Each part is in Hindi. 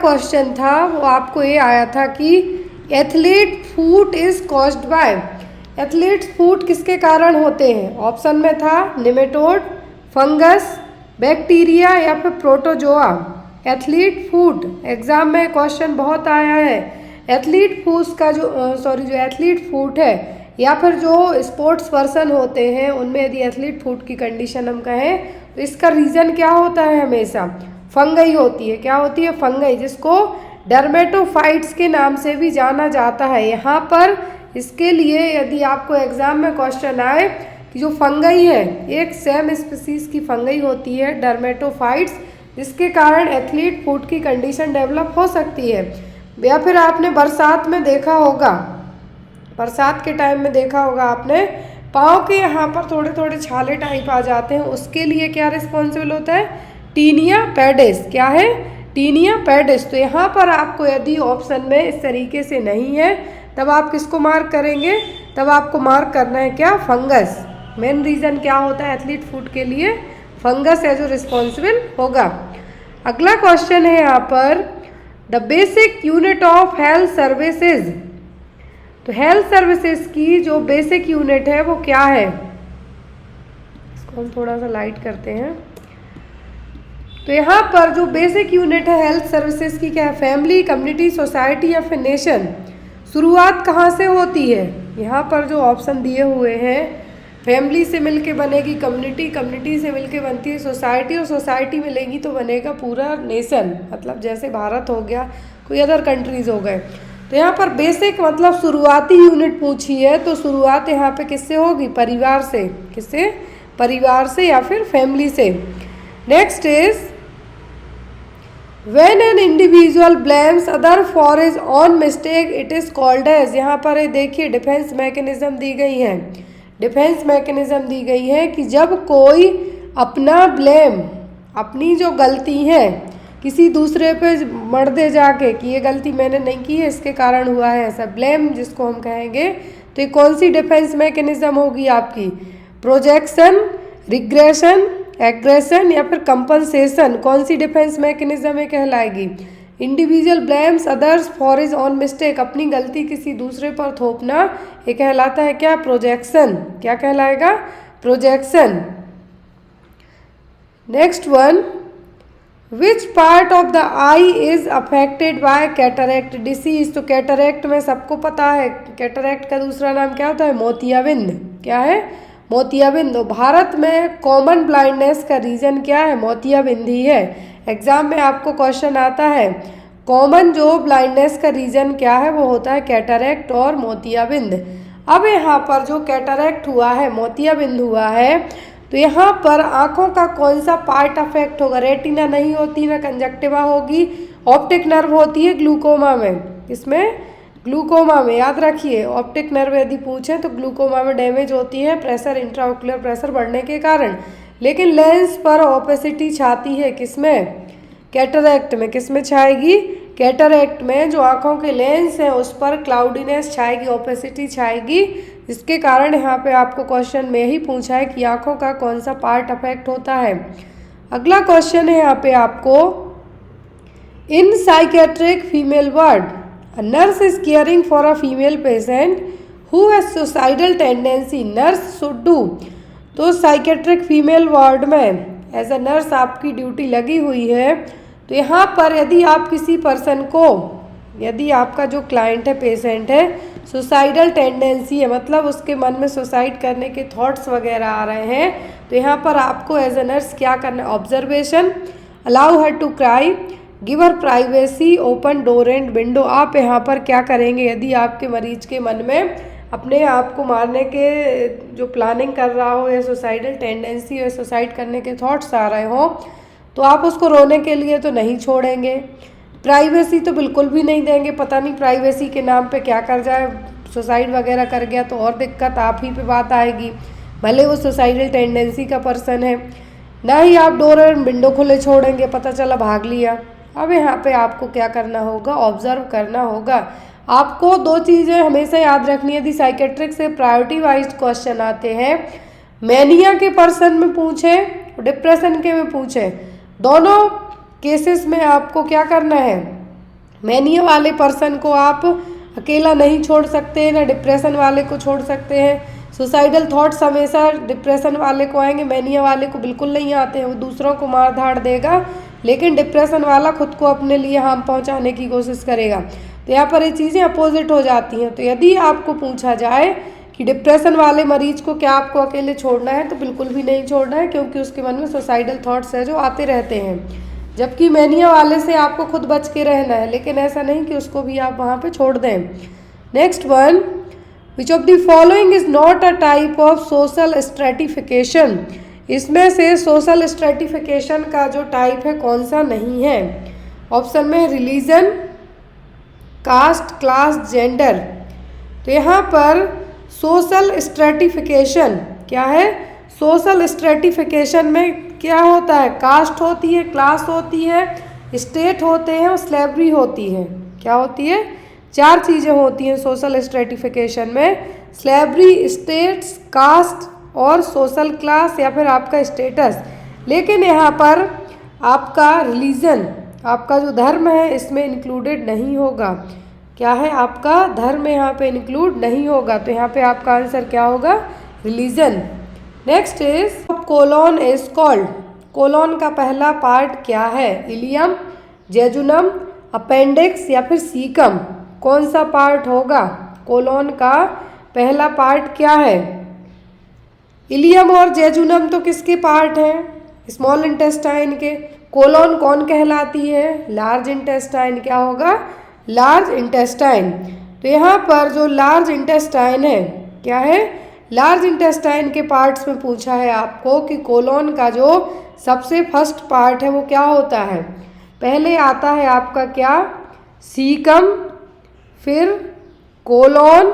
क्वेश्चन था वो आपको ये आया था कि athlete foot is caused by, athlete foot किसके कारण होते हैं? ऑप्शन में था निमेटोड, फंगस, बैक्टीरिया या फिर प्रोटोजोआ। एथलीट फूट एग्जाम में क्वेश्चन बहुत आया है। एथलीट फूट का जो एथलीट फूट है या फिर जो स्पोर्ट्स पर्सन होते हैं उनमें यदि एथलीट फूट की कंडीशन हम कहें तो इसका रीज़न क्या होता है? हमेशा फंगई होती है। क्या होती है? फंगई, जिसको डर्मेटोफाइट्स के नाम से भी जाना जाता है। यहाँ पर इसके लिए यदि आपको एग्जाम में क्वेश्चन आए कि जो फंगई है एक सेम स्पीसीज की फंगई होती है डर्मेटोफाइट्स, जिसके कारण एथलीट फूट की कंडीशन डेवलप हो सकती है। या फिर आपने बरसात में देखा होगा, बरसात के टाइम में देखा होगा आपने, पाँव के यहाँ पर थोड़े थोड़े छाले टाइप आ जाते हैं, उसके लिए क्या रिस्पॉन्सिबल होता है? Tinea pedis. क्या है? Tinea pedis. तो यहाँ पर आपको यदि ऑप्शन में इस तरीके से नहीं है तब आप किसको मार्क करेंगे? तब आपको मार्क करना है क्या? फंगस। मेन रीज़न क्या होता है एथलीट फूट के लिए? फंगस है जो रिस्पॉन्सिबल होगा। अगला क्वेश्चन है यहाँ पर, the basic unit of health services. तो हेल्थ सर्विसेज की जो बेसिक यूनिट है वो क्या है? इसको हम थोड़ा सा लाइट करते हैं। तो यहाँ पर जो बेसिक यूनिट है हेल्थ सर्विसेज की क्या है? फैमिली, कम्युनिटी, सोसाइटी या फिर नेशन। शुरुआत कहाँ से होती है? यहाँ पर जो ऑप्शन दिए हुए हैं, फैमिली से मिलके बनेगी कम्युनिटी, कम्युनिटी से मिलके बनती है सोसाइटी और सोसाइटी मिलेगी तो बनेगा पूरा नेशन, मतलब जैसे भारत हो गया, कोई अदर कंट्रीज हो गए। तो यहाँ पर बेसिक मतलब शुरुआती यूनिट पूछी है तो शुरुआत यहाँ पे किससे होगी? परिवार से। किससे? परिवार से या फिर फैमिली से। Next is When an individual blames other for his own mistake it is called as। यहाँ पर देखिए डिफेंस मैकेनिज्म दी गई है। डिफेंस मैकेनिज्म दी गई है कि जब कोई अपना ब्लेम, अपनी जो गलती है किसी दूसरे पे मर दे जाके कि ये गलती मैंने नहीं की है इसके कारण हुआ है, ऐसा ब्लेम जिसको हम कहेंगे, तो ये कौन सी डिफेंस मैकेनिज्म होगी आपकी? प्रोजेक्शन, रिग्रेशन, एग्रेशन या फिर कंपनसेशन। कौन सी डिफेंस मैकेनिज्म में कहलाएगी? Individual blames others for his own mistake, अपनी गलती किसी दूसरे पर थोपना, ये कहलाता है क्या? प्रोजेक्शन। क्या कहलाएगा? Projection. Next one, which part of the I is affected by cataract disease. तो कैटरैक्ट में सबको पता है, कैटरैक्ट का दूसरा नाम क्या होता है? मोतियाबिंद। क्या है? मोतियाबिंद। भारत में कॉमन ब्लाइंडनेस का रीज़न क्या है? मोतियाबिंद ही है। एग्जाम में आपको क्वेश्चन आता है कॉमन जो ब्लाइंडनेस का रीज़न क्या है, वो होता है कैटरैक्ट और मोतियाबिंद। अब यहाँ पर जो कैटरैक्ट हुआ है, मोतियाबिंद हुआ है, तो यहाँ पर आँखों का कौन सा पार्ट अफेक्ट होगा? रेटिना नहीं होती, ना कंजक्टिवा होगी, ऑप्टिक नर्व होती है ग्लूकोमा में। इसमें ग्लूकोमा में याद रखिए, ऑप्टिक नर्व यदि पूछें तो ग्लूकोमा में डैमेज होती है प्रेशर, इंट्राओक्यूलर प्रेशर बढ़ने के कारण। लेकिन लेंस पर ओपेसिटी छाती है किसमें? कैटरैक्ट में। किसमें छाएगी? कैटरैक्ट में जो आँखों के लेंस हैं उस पर क्लाउडीनेस छाएगी, ओपेसिटी छाएगी, जिसके कारण यहाँ पे आपको क्वेश्चन में ही पूछा है कि आँखों का कौन सा पार्ट अफेक्ट होता है। अगला क्वेश्चन है यहाँ पे आपको, in psychiatric female ward a nurse is caring for a female patient who has suicidal tendency, nurse should do। तो साइकेट्रिक फीमेल वार्ड में एज अ नर्स आपकी ड्यूटी लगी हुई है। तो यहाँ पर यदि आप किसी पर्सन को, यदि आपका जो क्लाइंट है, पेशेंट है, सुसाइडल टेंडेंसी है, मतलब उसके मन में सुसाइड करने के थॉट्स वगैरह आ रहे हैं, तो यहाँ पर आपको एज अ नर्स क्या करना है? Observation, allow her to cry, give her privacy, open door and window. आप यहाँ पर क्या करेंगे? यदि आपके मरीज के मन में अपने आप को मारने के जो प्लानिंग कर रहा हो या सुसाइडल टेंडेंसी या सुसाइड करने के थॉट्स आ रहे हो, तो आप उसको रोने के लिए तो नहीं छोड़ेंगे, प्राइवेसी तो बिल्कुल भी नहीं देंगे। पता नहीं प्राइवेसी के नाम पे क्या कर जाए, सुसाइड वगैरह कर गया तो और दिक्कत आप ही पे बात आएगी, भले वो सुसाइडल टेंडेंसी का पर्सन है। ना ही आप डोर और विंडो खुले छोड़ेंगे, पता चला भाग लिया। अब यहाँ पे आपको क्या करना होगा? ऑब्जर्व करना होगा। आपको दो चीज़ें हमेशा याद रखनी है यदि साइकेट्रिक से प्रायोरिटी वाइज क्वेश्चन आते हैं, मैनिया के पर्सन में पूछे, डिप्रेशन के में पूछे, दोनों केसेस में आपको क्या करना है? मैनिया वाले पर्सन को आप अकेला नहीं छोड़ सकते, ना डिप्रेशन वाले को छोड़ सकते हैं। सुसाइडल थॉट्स हमेशा डिप्रेशन वाले को आएंगे, मैनिया वाले को बिल्कुल नहीं आते हैं। वो दूसरों को मार धाड़ देगा, लेकिन डिप्रेशन वाला खुद को अपने लिए हार्म पहुंचाने की कोशिश करेगा। तो यहाँ पर ये चीज़ें अपोजिट हो जाती हैं। तो यदि आपको पूछा जाए कि डिप्रेशन वाले मरीज को क्या आपको अकेले छोड़ना है, तो बिल्कुल भी नहीं छोड़ना है, क्योंकि उसके मन में सुसाइडल थॉट्स है जो आते रहते हैं। जबकि मैनिया वाले से आपको खुद बच के रहना है, लेकिन ऐसा नहीं कि उसको भी आप वहाँ पे छोड़ दें। Next one, which of the following is not a type of social stratification. इसमें से सोशल स्ट्रेटिफिकेशन का जो टाइप है कौन सा नहीं है। ऑप्शन में रिलीजन, कास्ट, क्लास, जेंडर। तो यहाँ पर सोशल स्ट्रेटिफिकेशन क्या है, सोशल स्ट्रेटिफिकेशन में क्या होता है, कास्ट होती है, क्लास होती है, स्टेट होते हैं और स्लेवरी होती है। क्या होती है, 4 चीज़ें होती हैं सोशल स्ट्रेटिफिकेशन में, स्लेवरी, स्टेट्स, कास्ट और सोशल क्लास या फिर आपका स्टेटस। लेकिन यहाँ पर आपका रिलीजन, आपका जो धर्म है इसमें इंक्लूडेड नहीं होगा। क्या है, आपका धर्म यहाँ पे इंक्लूड नहीं होगा। तो यहाँ पे आपका आंसर क्या होगा, religion. Next is colon is called. Colon का पहला पार्ट क्या है, इलियम, जेजुनम, अपेंडिक्स या फिर सीकम। कौन सा पार्ट होगा, कोलोन का पहला पार्ट क्या है। इलियम और जेजुनम तो किसके पार्ट हैं, स्मॉल इंटेस्टाइन के। कोलोन कौन कहलाती है, लार्ज इंटेस्टाइन। क्या होगा, लार्ज इंटेस्टाइन। तो यहाँ पर जो लार्ज इंटेस्टाइन है, क्या है, लार्ज इंटेस्टाइन के पार्ट्स में पूछा है आपको कि कोलोन का जो सबसे फर्स्ट पार्ट है वो क्या होता है। पहले आता है आपका क्या, सीकम, फिर कोलोन,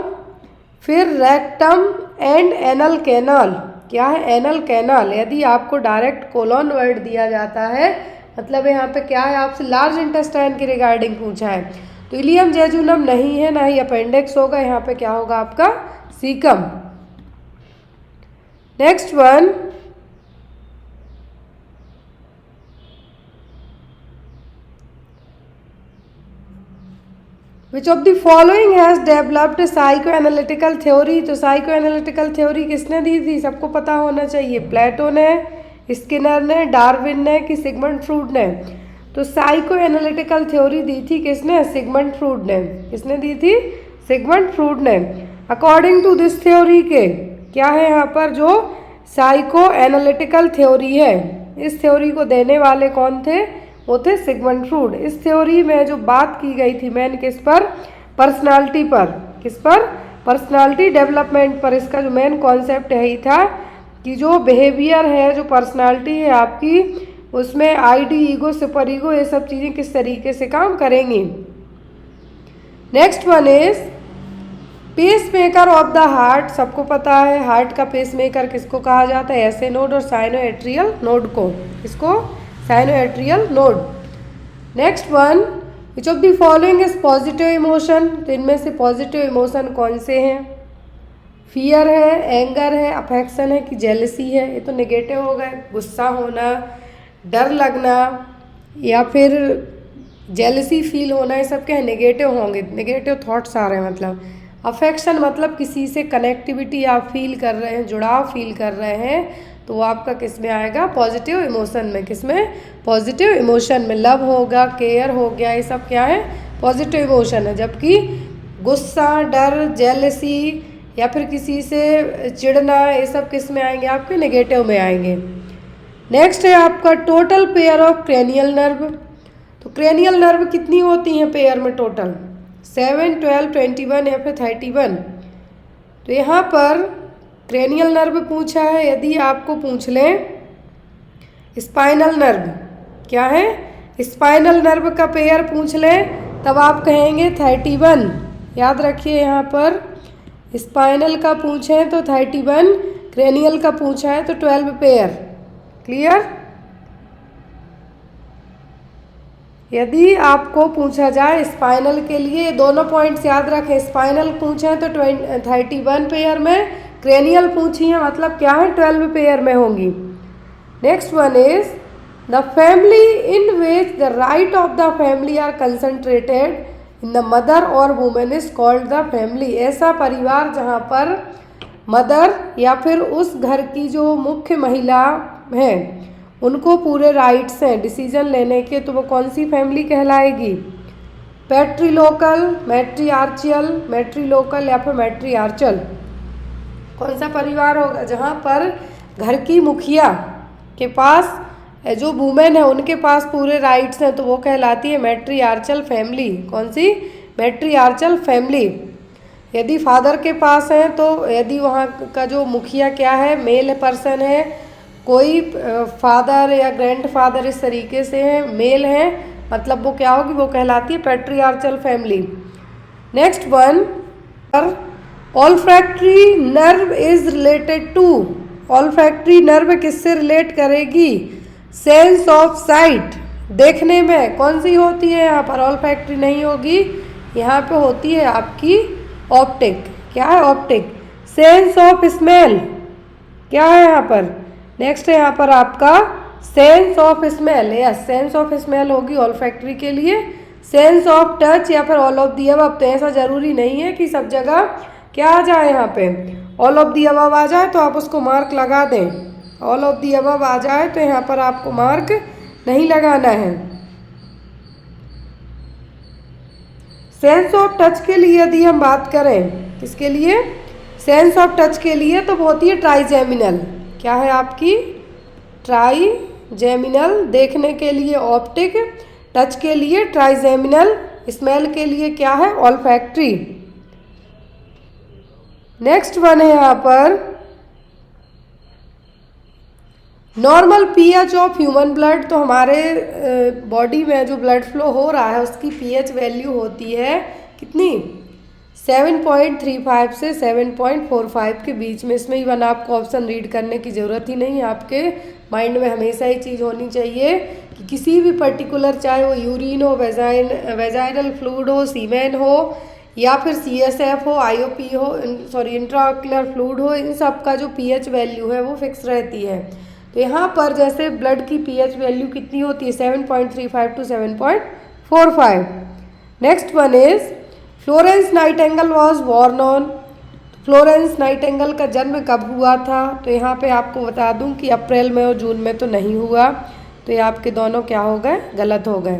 फिर रेक्टम एंड एनल कैनाल। क्या है, एनल कैनाल। यदि आपको डायरेक्ट कोलोन वर्ड दिया जाता है, मतलब यहाँ पे क्या है, आपसे लार्ज इंटेस्टाइन के रिगार्डिंग पूछा है, तो इलियम जेजुनम नहीं है, ना ही अपेंडिक्स होगा। यहाँ पे क्या होगा आपका, caecum. Next one, which of the following has developed psycho analytical theory. तो साइको एनालिटिकल थ्योरी किसने दी थी, सबको पता होना चाहिए। प्लेटो ने, स्किनर ने, डार्विन ने कि सिगमंड फ्रूड ने। तो साइको एनालिटिकल थ्योरी दी थी किसने, सिगमंड फ्रूड ने। किसने दी थी, सिगमंड फ्रूड ने। अकॉर्डिंग टू दिस थ्योरी के क्या है यहाँ पर, जो साइको एनालिटिकल थ्योरी है, इस थ्योरी को देने वाले कौन थे, वो थे सिगमंड फ्रूड। इस थ्योरी में जो बात की गई थी मेन किस पर, पर्सनालिटी पर। किस पर, पर्सनालिटी डेवलपमेंट पर। इसका जो मेन कॉन्सेप्ट यही था कि जो बिहेवियर है, जो पर्सनालिटी है आपकी, उसमें आईडी, ईगो, सुपर ईगो, ये सब चीज़ें किस तरीके से काम करेंगी। Next one is pacemaker of the heart. सबको पता है हार्ट का पेस मेकर किसको कहा जाता है, एसए नोड और साइनोएट्रियल नोड को। इसको sinoatrial node. Next one, which of the following is positive emotion. तो इनमें से पॉजिटिव इमोशन कौन से हैं, फियर है, एंगर है, अफेक्शन है कि जेलसी है। ये तो नेगेटिव हो गए, गुस्सा होना, डर लगना या फिर जेलसी फील होना, ये सब क्या है, नेगेटिव होंगे, नेगेटिव थॉट्स आ रहे हैं। मतलब अफेक्शन मतलब किसी से कनेक्टिविटी आप फील कर रहे हैं, जुड़ाव फील कर रहे हैं, तो वो आपका किस में आएगा, पॉजिटिव इमोशन में। किस में, पॉजिटिव इमोशन में। लव होगा, केयर हो गया, ये सब क्या है, पॉजिटिव इमोशन है। जबकि गुस्सा, डर, जेलसी या फिर किसी से चिढ़ना, ये सब किस में आएंगे, आपके नेगेटिव में आएंगे। नेक्स्ट है आपका total pair of cranial nerve. तो क्रेनियल नर्व कितनी होती हैं पेयर में टोटल, 7, 12, 21 या फिर 31। तो यहाँ पर क्रेनियल नर्व पूछा है। यदि आपको पूछ लें स्पाइनल नर्व, क्या है, स्पाइनल नर्व का पेयर पूछ लें, तब आप कहेंगे 31। याद रखिए यहाँ पर स्पाइनल का पूछें तो 31, क्रेनियल का पूछा है तो 12 पेयर। क्लियर। यदि आपको पूछा जाए स्पाइनल के लिए, दोनों पॉइंट्स याद रखें, स्पाइनल पूछे तो 31 पेयर में, क्रेनियल पूछी है मतलब क्या है, 12 पेयर में होंगी। Next one is the family in which the right of the family are concentrated in the mother और women is called the family. ऐसा परिवार जहाँ पर मदर या फिर उस घर की जो मुख्य महिला है उनको पूरे राइट्स हैं डिसीजन लेने के, तो वो कौन सी फैमिली कहलाएगी? पैट्रीलोकल, मैट्रियार्चियल, मैट्रीलोकल या फिर मैट्रियार्चल। कौन सा परिवार होगा? जहाँ पर घर की मुखिया के पास जो वुमेन है उनके पास पूरे राइट्स हैं, तो वो कहलाती है मैट्रियार्चल फैमिली। कौन सी? मैट्रियार्चल फैमिली। यदि फादर के पास है तो यदि वहाँ का जो मुखिया क्या है, मेल पर्सन है, कोई फादर या ग्रैंड फादर इस तरीके से है, मेल है, मतलब वो क्या होगी? वो कहलाती है patriarchal family. Next one, olfactory nerve is related to. Olfactory nerve किससे रिलेट करेगी? सेंस ऑफ साइट, देखने में। कौन सी होती है यहाँ पर? ऑल्फैक्टरी नहीं होगी, यहाँ पे होती है आपकी ऑप्टिक। क्या है? ऑप्टिक। सेंस ऑफ स्मेल क्या है यहाँ पर? नेक्स्ट है यहाँ पर आपका sense of smell. Yes, sense of smell होगी ऑल्फैक्टरी के लिए। सेंस ऑफ टच या फिर ऑल ऑफ दी अबव, तो ऐसा जरूरी नहीं है कि सब जगह क्या आ जाए, यहाँ पे ऑल ऑफ दी अबव आ जाए तो आप उसको मार्क लगा दें। ऑल ऑफ दी अबव आ जाए तो यहाँ पर आपको मार्क नहीं लगाना है। सेंस ऑफ टच के लिए यदि हम बात करें, किसके लिए? सेंस ऑफ टच के लिए तो वो होती है ट्राइजेमिनल। क्या है आपकी? ट्राइजेमिनल। देखने के लिए ऑप्टिक, टच के लिए ट्राइजेमिनल, स्मेल के लिए क्या है? ऑल्फैक्टरी। नेक्स्ट वन है यहाँ पर normal pH of human blood. तो हमारे बॉडी में जो ब्लड फ्लो हो रहा है उसकी पीएच वैल्यू होती है कितनी? 7.35 से 7.45 के बीच में। इसमें इवन आपको ऑप्शन रीड करने की ज़रूरत ही नहीं है, आपके माइंड में हमेशा ये चीज़ होनी चाहिए कि किसी भी पर्टिकुलर, चाहे वो यूरिन हो, वेजाइनल फ्लूइड हो, सीमेन हो या फिर सीएसएफ हो, आईओपी हो, इंट्राऑक्यूलर फ्लूइड हो, इन सब का जो पीएच वैल्यू है वो फिक्स रहती है। तो यहाँ पर जैसे ब्लड की पीएच वैल्यू कितनी होती है? 7.35 to 7.45। Next one is Florence Nightingale was born on. Florence Nightingale का जन्म कब हुआ था? तो यहाँ पे आपको बता दूं कि अप्रैल में और जून में तो नहीं हुआ, तो ये आपके दोनों क्या हो गए? गलत हो गए।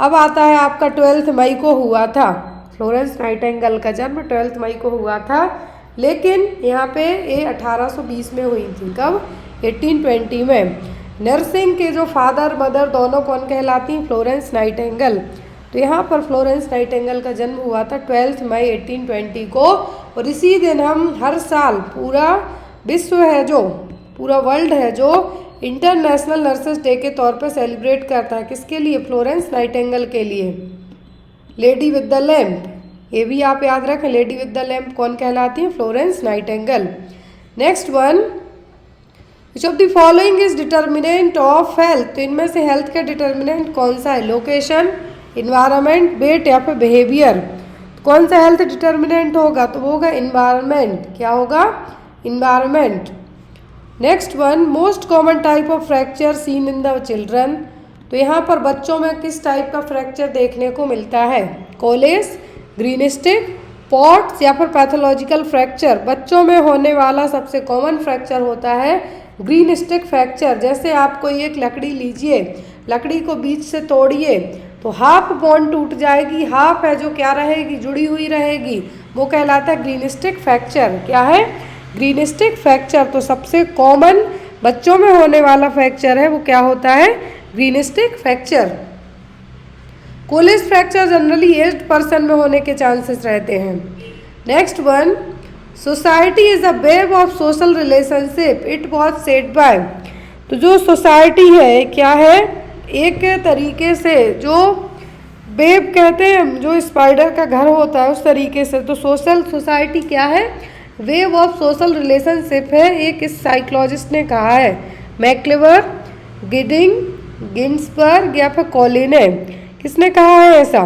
अब आता है आपका 12 मई को हुआ था। फ्लोरेंस नाइटिंगेल का जन्म 12 मई को हुआ था, लेकिन यहाँ पे ये 1820 में हुई थी। कब? 1820 में। नर्सिंग के जो फादर मदर दोनों कौन कहलाती हैं? Florence Nightingale. तो यहाँ पर फ्लोरेंस नाइटिंगेल का जन्म हुआ था 12 मई 1820 को, और इसी दिन हम हर साल पूरा विश्व है जो, पूरा वर्ल्ड है जो इंटरनेशनल नर्सेस डे के तौर पर सेलिब्रेट करता है। किसके लिए? फ्लोरेंस नाइटिंगेल के लिए। लेडी विद द लैम्प, ये भी आप याद रखें, लेडी विद द लैम्प कौन कहलाती है? Florence Nightingale. Next one, which of the following is determinant of health. तो इनमें से हेल्थ का डिटर्मिनेंट कौन सा है? लोकेशन, इन्वायरमेंट, वेट या फिर बिहेवियर। कौन सा हेल्थ डिटर्मिनेंट होगा? तो वो होगा इन्वायरमेंट। क्या होगा? Environment. Next one, most common type of fracture seen in the children. तो यहाँ पर बच्चों में किस टाइप का फ्रैक्चर देखने को मिलता है? कोलेस, ग्रीन स्टिक, पॉट्स या फिर पैथोलॉजिकल फ्रैक्चर। बच्चों में होने वाला सबसे कॉमन फ्रैक्चर होता है ग्रीन स्टिक फ्रैक्चर। जैसे आप कोई एक लकड़ी लीजिए, लकड़ी को बीच से तोड़िए तो हाफ बोन टूट जाएगी, हाफ है जो क्या रहेगी? जुड़ी हुई रहेगी, वो कहलाता है ग्रीन स्टिक फ्रैक्चर। क्या है? Green stick fracture. तो सबसे कॉमन बच्चों में होने वाला फ्रैक्चर है वो क्या होता है? Green stick fracture. Colles fracture generally aged person में होने के चांसेस रहते हैं। Next one, society is a web of social relationship, it was said by. तो जो सोसाइटी है क्या है? एक तरीके से जो वेब कहते हैं, जो स्पाइडर का घर होता है उस तरीके से। तो सोशल सोसाइटी क्या है? वेब ऑफ सोशल रिलेशनशिप है, एक इस साइकोलॉजिस्ट ने कहा है। मैक्लेवर, गिडिंग, गिन्सबर्ग या फिर कॉलिन ने, किसने कहा है ऐसा?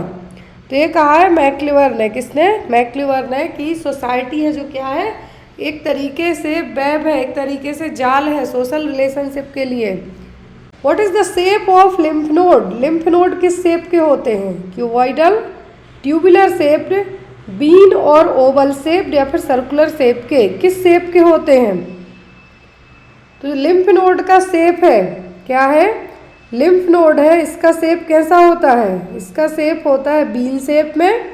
तो ये कहा है मैक्लेवर ने। किसने? मैक्लेवर ने, कि सोसाइटी है जो क्या है? एक तरीके से वेब है, एक तरीके से जाल है सोशल रिलेशनशिप के लिए। What is the shape of lymph node? Lymph node किस शेप के होते हैं? क्यूबॉइडल, ट्यूबुलर शेप्ड, बीन और ओवल शेप्ड या फिर सर्कुलर शेप के? किस शेप के होते हैं? तो लिम्फ नोड का शेप है क्या है? लिम्फ नोड है, इसका शेप कैसा होता है? इसका शेप होता है बीन शेप में।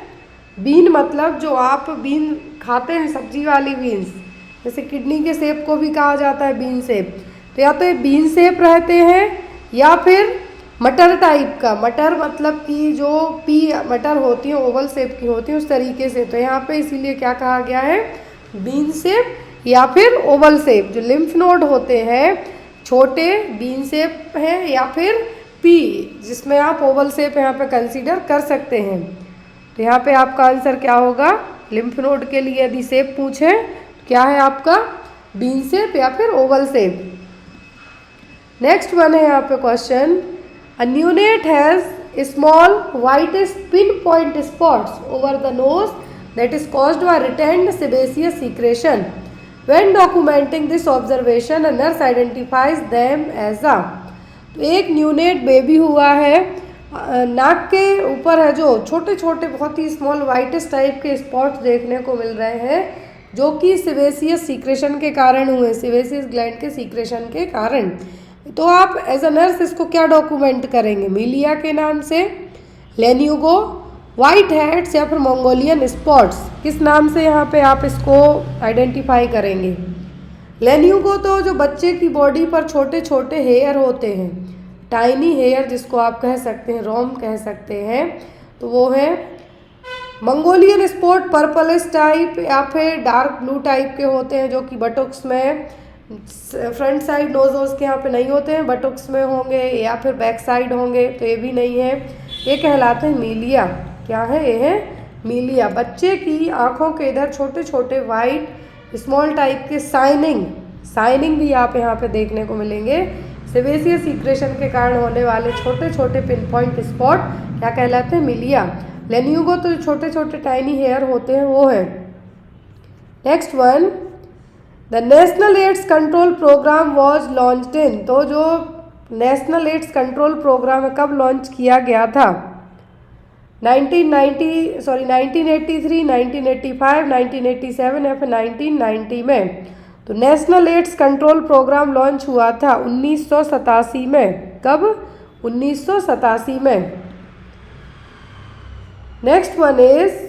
बीन मतलब जो आप बीन खाते हैं, सब्जी वाली बीन्स, जैसे किडनी के शेप को भी कहा जाता है बीन शेप। तो या तो ये बीन शेप रहते हैं या फिर मटर टाइप का। मटर मतलब कि जो पी मटर होती है ओवल शेप की होती है, उस तरीके से। तो यहाँ पे इसीलिए क्या कहा गया है? बीन शेप या फिर ओवल शेप। जो लिम्फ नोड होते हैं छोटे बीन शेप हैं या फिर पी, जिसमें आप ओवल शेप यहाँ पे कंसीडर कर सकते हैं। तो यहाँ पे आपका आंसर क्या होगा? लिम्फ नोड के लिए यदि शेप पूछे क्या है आपका? बीन शेप या फिर ओवल शेप। नेक्स्ट वन है यहाँ पे question, a neonate has small whitish pin point spots over the nose that is caused bye retained sebaceous secretion. When documenting this observation, a nurse identifies them as a। तो एक न्यूनेट बेबी हुआ है, नाक के ऊपर है जो छोटे छोटे बहुत ही स्मॉल वाइटिश टाइप के स्पॉट्स देखने को मिल रहे हैं, जो कि सेबेसियस सीक्रेशन के कारण हुए, सेबेसियस ग्लैंड के सीक्रेशन के कारण। तो आप एज अ नर्स इसको क्या डॉक्यूमेंट करेंगे? मीलिया के नाम से, लेन्यूगो, वाइट हेड्स या फिर मंगोलियन स्पॉट्स, किस नाम से यहाँ पे आप इसको आइडेंटिफाई करेंगे? लेन्यूगो तो जो बच्चे की बॉडी पर छोटे छोटे हेयर होते हैं, टाइनी हेयर जिसको आप कह सकते हैं, रोम कह सकते हैं, तो वो है। मंगोलियन स्पॉट पर्पलिश टाइप या फिर डार्क ब्लू टाइप के होते हैं, जो कि बटुक्स में, फ्रंट साइड नोज के यहाँ पे नहीं होते हैं, बटुक्स में होंगे या फिर बैक साइड होंगे, तो ये भी नहीं है। ये कहलाते हैं मीलिया। क्या है? ये है मीलिया। बच्चे की आँखों के इधर छोटे छोटे वाइट स्मॉल टाइप के साइनिंग भी आप यहाँ पे देखने को मिलेंगे। सेबेसियस सीक्रेशन के कारण होने वाले छोटे छोटे पिन पॉइंट स्पॉट क्या कहलाते हैं? मीलिया। लेन्यूगो तो छोटे छोटे टाइनी हेयर होते हैं, वो है। Next one, the national AIDS control programme was launched in. तो जो नेशनल एड्स कंट्रोल प्रोग्राम है कब लॉन्च किया गया था? 1983, 1985, 1987 या फिर 1990 में। तो national AIDS control programme launch हुआ था 1987 में। कब? 1987 में। नेक्स्ट वन इज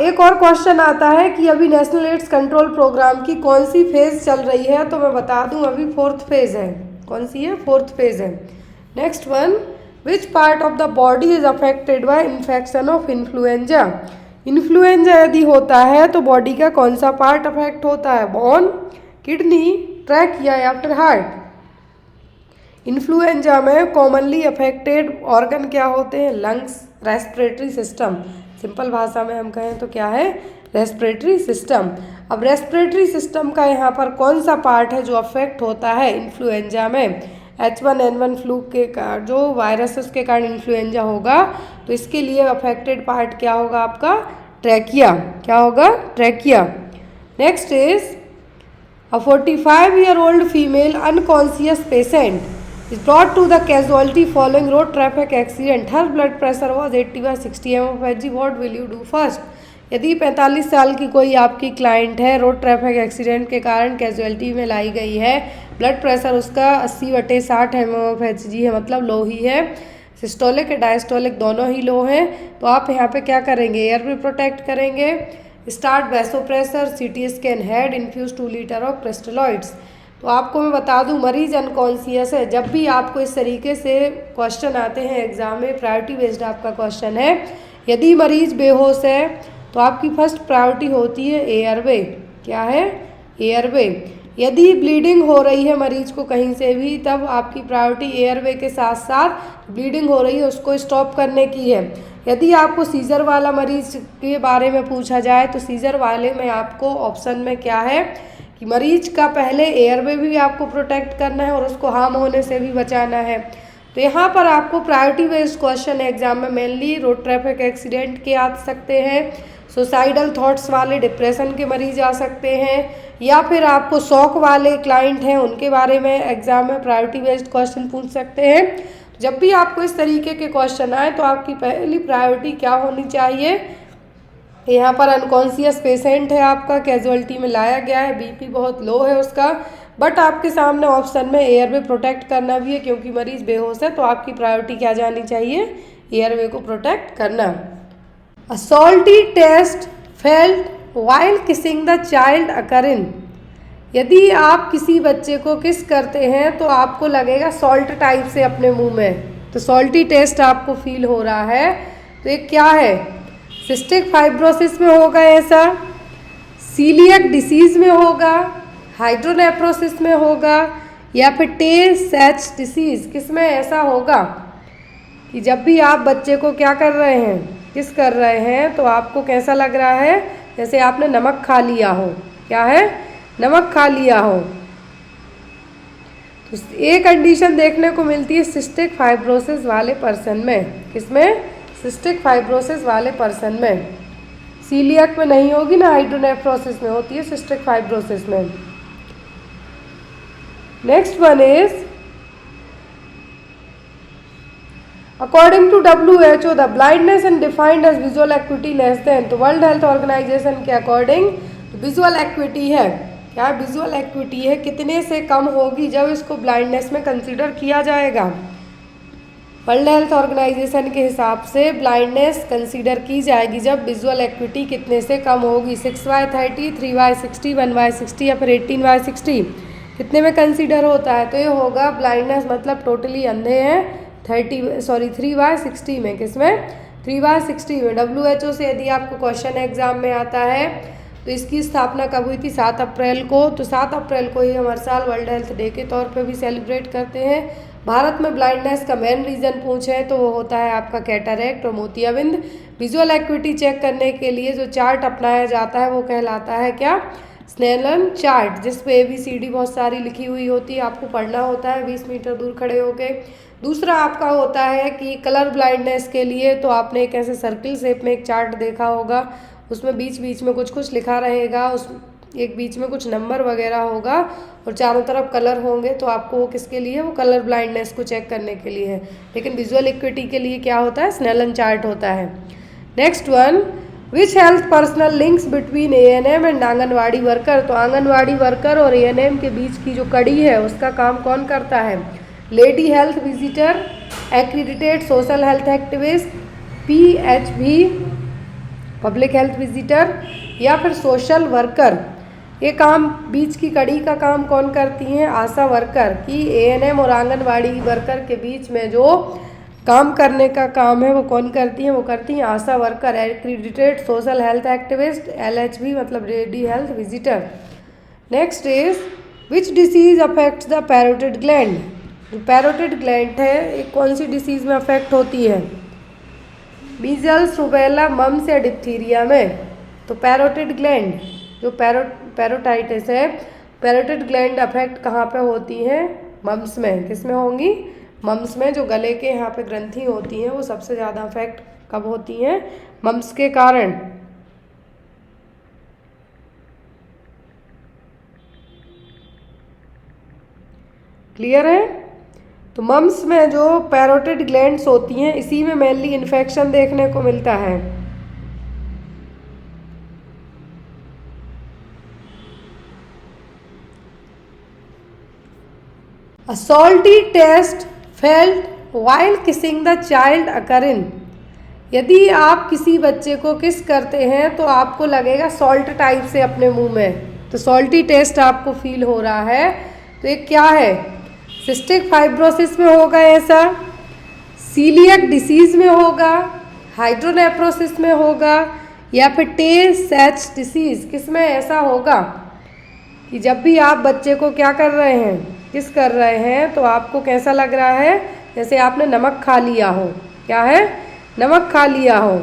एक और क्वेश्चन आता है कि अभी नेशनल एड्स कंट्रोल प्रोग्राम की कौन सी फेज चल रही है? तो मैं बता दूं अभी 4th फेज है। कौन सी है? 4th फेज है। Next one, which part of the body is affected by infection of influenza. Influenza यदि होता है तो बॉडी का कौन सा पार्ट अफेक्ट होता है? बोन, किडनी, ट्रैकिया या फिर हार्ट? इन्फ्लुएंजा में कॉमनली अफेक्टेड ऑर्गन क्या होते हैं? Lungs, respiratory system. सिंपल भाषा में हम कहें तो क्या है? Respiratory system. अब रेस्पिरेटरी सिस्टम का यहाँ पर कौन सा पार्ट है जो अफेक्ट होता है इन्फ्लुएंजा में? H1N1 फ्लू के कारण, जो वायरसेस के कारण इन्फ्लुएंजा होगा, तो इसके लिए अफेक्टेड पार्ट क्या होगा आपका? ट्रैकिया। क्या होगा? Trachea. Next is, a 45-year-old female unconscious patient is brought to the casualty following road traffic accident. Her blood pressure was 80/60 mmHg. What will you do first? यदि 45 साल की कोई आपकी क्लाइंट है, रोड ट्रैफिक एक्सीडेंट के कारण कैजुअलिटी में लाई गई है, ब्लड प्रेशर उसका 80/60 mmHg है, मतलब लो ही है, सिस्टोलिक और डायस्टोलिक दोनों ही लो हैं, तो आप यहाँ पे क्या करेंगे? एयर भी प्रोटेक्ट करेंगे, start vasopressor, CT scan head, infuse 2 litre of crystalloids. तो आपको मैं बता दूं मरीज अनकॉन्शियस है। जब भी आपको इस तरीके से क्वेश्चन आते हैं एग्जाम में, प्रायोरिटी बेस्ड आपका क्वेश्चन है, यदि मरीज बेहोश है तो आपकी फर्स्ट प्रायोरिटी होती है एयरवे। क्या है? एयरवे। यदि ब्लीडिंग हो रही है मरीज को कहीं से भी, तब आपकी प्रायोरिटी एयरवे के साथ साथ ब्लीडिंग हो रही है उसको स्टॉप करने की है। यदि आपको सीजर वाला मरीज के बारे में पूछा जाए तो सीजर वाले में आपको ऑप्शन में क्या है कि मरीज का पहले एयरवे भी आपको प्रोटेक्ट करना है और उसको हार्म होने से भी बचाना है। तो यहाँ पर आपको प्रायोरिटी बेस्ड क्वेश्चन एग्जाम में मेनली रोड ट्रैफिक एक्सीडेंट के आ सकते हैं, सुसाइडल थॉट्स वाले डिप्रेशन के मरीज आ सकते हैं, या फिर आपको शौक वाले क्लाइंट हैं उनके बारे में एग्जाम में प्रायोरिटी बेस्ड क्वेश्चन पूछ सकते हैं। जब भी आपको इस तरीके के क्वेश्चन आए तो आपकी पहली प्रायोरिटी क्या होनी चाहिए, यहाँ पर अनकॉन्शियस पेशेंट है आपका, कैजुअलिटी में लाया गया है, बीपी बहुत लो है उसका, बट आपके सामने ऑप्शन में एयरवे प्रोटेक्ट करना भी है क्योंकि मरीज बेहोश है, तो आपकी प्रायोरिटी क्या जानी चाहिए, एयरवे को प्रोटेक्ट करना। A salty taste felt while kissing the child occurring. यदि आप किसी बच्चे को किस करते हैं तो आपको लगेगा सॉल्ट टाइप से अपने मुंह में, तो सॉल्टी टेस्ट आपको फील हो रहा है, तो ये क्या है, सिस्टिक फाइब्रोसिस में होगा ऐसा, सीलियक डिसीज़ में होगा, हाइड्रोनेफ्रोसिस में होगा, या फिर टे-सैच डिसीज़, किस में ऐसा होगा कि जब भी आप बच्चे को क्या कर रहे हैं, किस कर रहे हैं, तो आपको कैसा लग रहा है जैसे आपने नमक खा लिया हो, क्या है, नमक खा लिया हो। तो ये कंडीशन देखने को मिलती है सिस्टिक फाइब्रोसिस वाले पर्सन में, किसमें, सिस्टिक फाइब्रोसिस वाले पर्सन में। सीलियक में नहीं होगी ना, हाइड्रोनेफ्रोसिस में होती है, सिस्टिक फाइब्रोसिस में। Next one is according to WHO the blindness and defined as visual acuity less than, तो वर्ल्ड हेल्थ ऑर्गेनाइजेशन के अकॉर्डिंग विजुअल एक्विटी है, क्या विजुअल एक्विटी है, कितने से कम होगी जब इसको ब्लाइंडनेस में कंसीडर किया जाएगा। वर्ल्ड हेल्थ ऑर्गेनाइजेशन के हिसाब से ब्लाइंडनेस कंसीडर की जाएगी जब विजुअल एक्विटी कितने से कम होगी, 6/30, 3/60, 1/60 या फिर 18/60, कितने में कंसीडर होता है, तो ये होगा ब्लाइंडनेस मतलब टोटली अंधे हैं 3/60 में, किसमें, 3/60 में। WHO से यदि आपको क्वेश्चन एग्जाम में आता है तो इसकी स्थापना कब हुई थी, 7 अप्रैल को, तो 7 अप्रैल को ही हम हर साल वर्ल्ड हेल्थ डे के तौर पे भी सेलिब्रेट करते हैं। भारत में ब्लाइंडनेस का मेन रीज़न पूछें तो वो होता है आपका कैटरैक्ट और मोतियाबिंद। विजुअल एक्विटी चेक करने के लिए जो चार्ट अपनाया जाता है वो कहलाता है क्या, स्नेलन चार्ट, जिस पे ABCD बहुत सारी लिखी हुई होती है, आपको पढ़ना होता है 20 मीटर दूर खड़े होके। दूसरा आपका होता है कि कलर ब्लाइंडनेस के लिए तो आपने एक ऐसे सर्किल शेप में एक चार्ट देखा होगा, उसमें बीच बीच में कुछ कुछ लिखा रहेगा, उस एक बीच में कुछ नंबर वगैरह होगा और चारों तरफ कलर होंगे, तो आपको वो किसके लिए, वो कलर ब्लाइंडनेस को चेक करने के लिए है। लेकिन विजुअल एक्विटी के लिए क्या होता है, स्नेलन चार्ट होता है। Next one, which health personnel links between ANM and anganwadi worker, तो आंगनवाड़ी वर्कर और ANM के बीच की जो कड़ी है उसका काम कौन करता है, lady health visitor, accredited social health activist, PHV public health visitor, या फिर सोशल वर्कर। ये काम, बीच की कड़ी का काम कौन करती हैं, आशा वर्कर, कि ANM और आंगनवाड़ी वर्कर के बीच में जो काम करने का काम है वो कौन करती हैं, वो करती हैं ASHA worker, accredited social health activist, LHV मतलब lady health visitor. Next is which disease affects the parotid gland, जो पैरोटिड ग्लैंड है एक कौन सी डिसीज़ में अफेक्ट होती है, मीजल्स, रूबेला, मम्स या डिप्थीरिया में। तो पैरोटिड ग्लैंड जो पैरोटाइटिस है, पैरोटिड ग्लैंड अफेक्ट कहाँ पे होती हैं, मम्स में, किस में होंगी, मम्स में। जो गले के यहाँ पे ग्रंथि होती हैं वो सबसे ज़्यादा अफेक्ट कब होती हैं, मम्स के कारण। क्लियर है, तो मम्स में जो पैरोटिड ग्लैंड्स होती हैं इसी में मेनली इन्फेक्शन देखने को मिलता है। A salty taste felt while kissing the child occurring। यदि आप किसी बच्चे को किस करते हैं तो आपको लगेगा सॉल्ट टाइप से अपने मुंह में, तो सॉल्टी टेस्ट आपको फील हो रहा है, तो ये क्या है, सिस्टिक फाइब्रोसिस में होगा ऐसा, सीलियक डिसीज़ में होगा, हाइड्रोनेफ्रोसिस में होगा, या फिर टे-सैच डिसीज़, किस में ऐसा होगा कि जब भी आप बच्चे को क्या कर रहे हैं, किस कर रहे हैं, तो आपको कैसा लग रहा है जैसे आपने नमक खा लिया हो, क्या है, नमक खा लिया हो।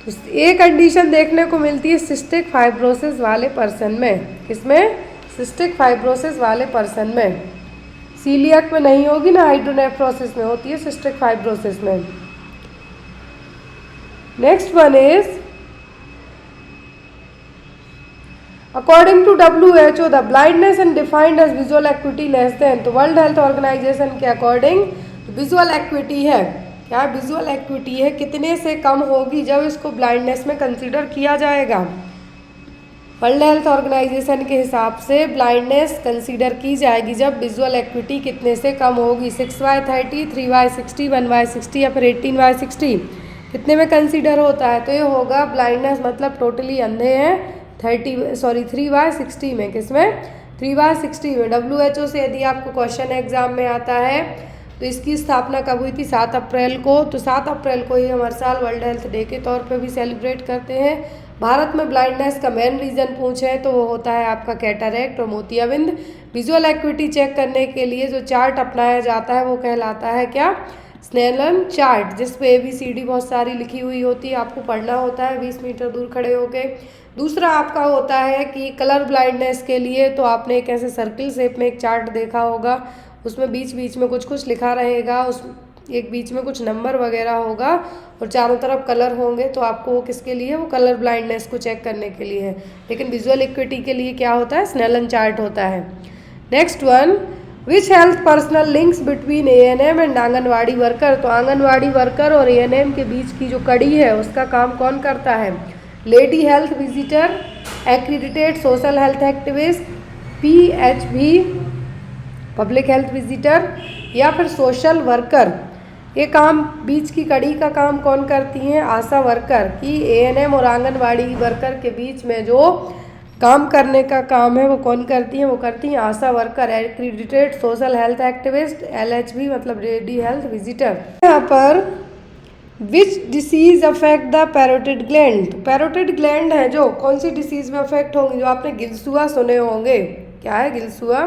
तो ये कंडीशन देखने को मिलती है सिस्टिक फाइब्रोसिस वाले पर्सन में, किसमें, सिस्टिक फाइब्रोसिस वाले पर्सन में। सीलियक में नहीं होगी ना, हाइड्रोनेफ्रोसिस में होती है, सिस्टिक फाइब्रोसिस में। Next one is according to WHO the blindness and defined as visual acuity less than. तो वर्ल्ड हेल्थ ऑर्गेनाइजेशन के अकॉर्डिंग विजुअल एक्विटी है, क्या विजुअल एक्विटी है, कितने से कम होगी जब इसको ब्लाइंडनेस में कंसीडर किया जाएगा। वर्ल्ड हेल्थ ऑर्गेनाइजेशन के हिसाब से ब्लाइंडनेस कंसीडर की जाएगी जब विजुअल एक्विटी कितने से कम होगी, 6/30, 3/60, 1/60 या फिर 18/60, कितने में कंसीडर होता है। तो ये होगा ब्लाइंडनेस मतलब टोटली अंधे हैं 3/60 में, किसमें 3/60 में। WHO से यदि आपको क्वेश्चन एग्जाम में आता है तो इसकी स्थापना कब हुई थी, 7 अप्रैल को। तो 7 अप्रैल को ही हम हर साल वर्ल्ड हेल्थ डे के तौर पे भी सेलिब्रेट करते हैं। भारत में ब्लाइंडनेस का मेन रीज़न पूछें तो वो होता है आपका कैटरैक्ट और मोतियाबिंद। विजुअल एक्विटी चेक करने के लिए जो चार्ट अपनाया जाता है वो कहलाता है क्या, स्नेलन चार्ट, जिस पे ABCD बहुत सारी लिखी हुई होती है, आपको पढ़ना होता है 20 मीटर दूर खड़े होके। दूसरा आपका होता है कि कलर ब्लाइंडनेस के लिए तो आपने एक ऐसे सर्किल शेप में एक चार्ट देखा होगा, उसमें बीच बीच में कुछ कुछ लिखा रहेगा, उस एक बीच में कुछ नंबर वगैरह होगा और चारों तरफ कलर होंगे। तो आपको वो किसके लिए, वो कलर ब्लाइंडनेस को चेक करने के लिए है। लेकिन विजुअल एक्विटी के लिए क्या होता है, स्नेलन चार्ट होता है। Next one, which health personnel links between ANM and anganwadi worker. तो आंगनवाड़ी वर्कर और ANM के बीच की जो कड़ी है उसका काम कौन करता है, lady health visitor, accredited social health activist, PHV public health visitor, या फिर सोशल वर्कर। ये काम, बीच की कड़ी का काम कौन करती हैं, आशा वर्कर। कि ANM और आंगनवाड़ी वर्कर के बीच में जो काम करने का काम है वो कौन करती हैं, वो करती हैं ASHA worker. Accredited social health activist, LHV मतलब लेडी हेल्थ विजिटर। यहाँ पर which disease affect the parotid gland. Parotid gland है जो कौन सी डिसीज में अफेक्ट होंगी, जो आपने गिलसुआ सुने होंगे, क्या है गिलसुआ।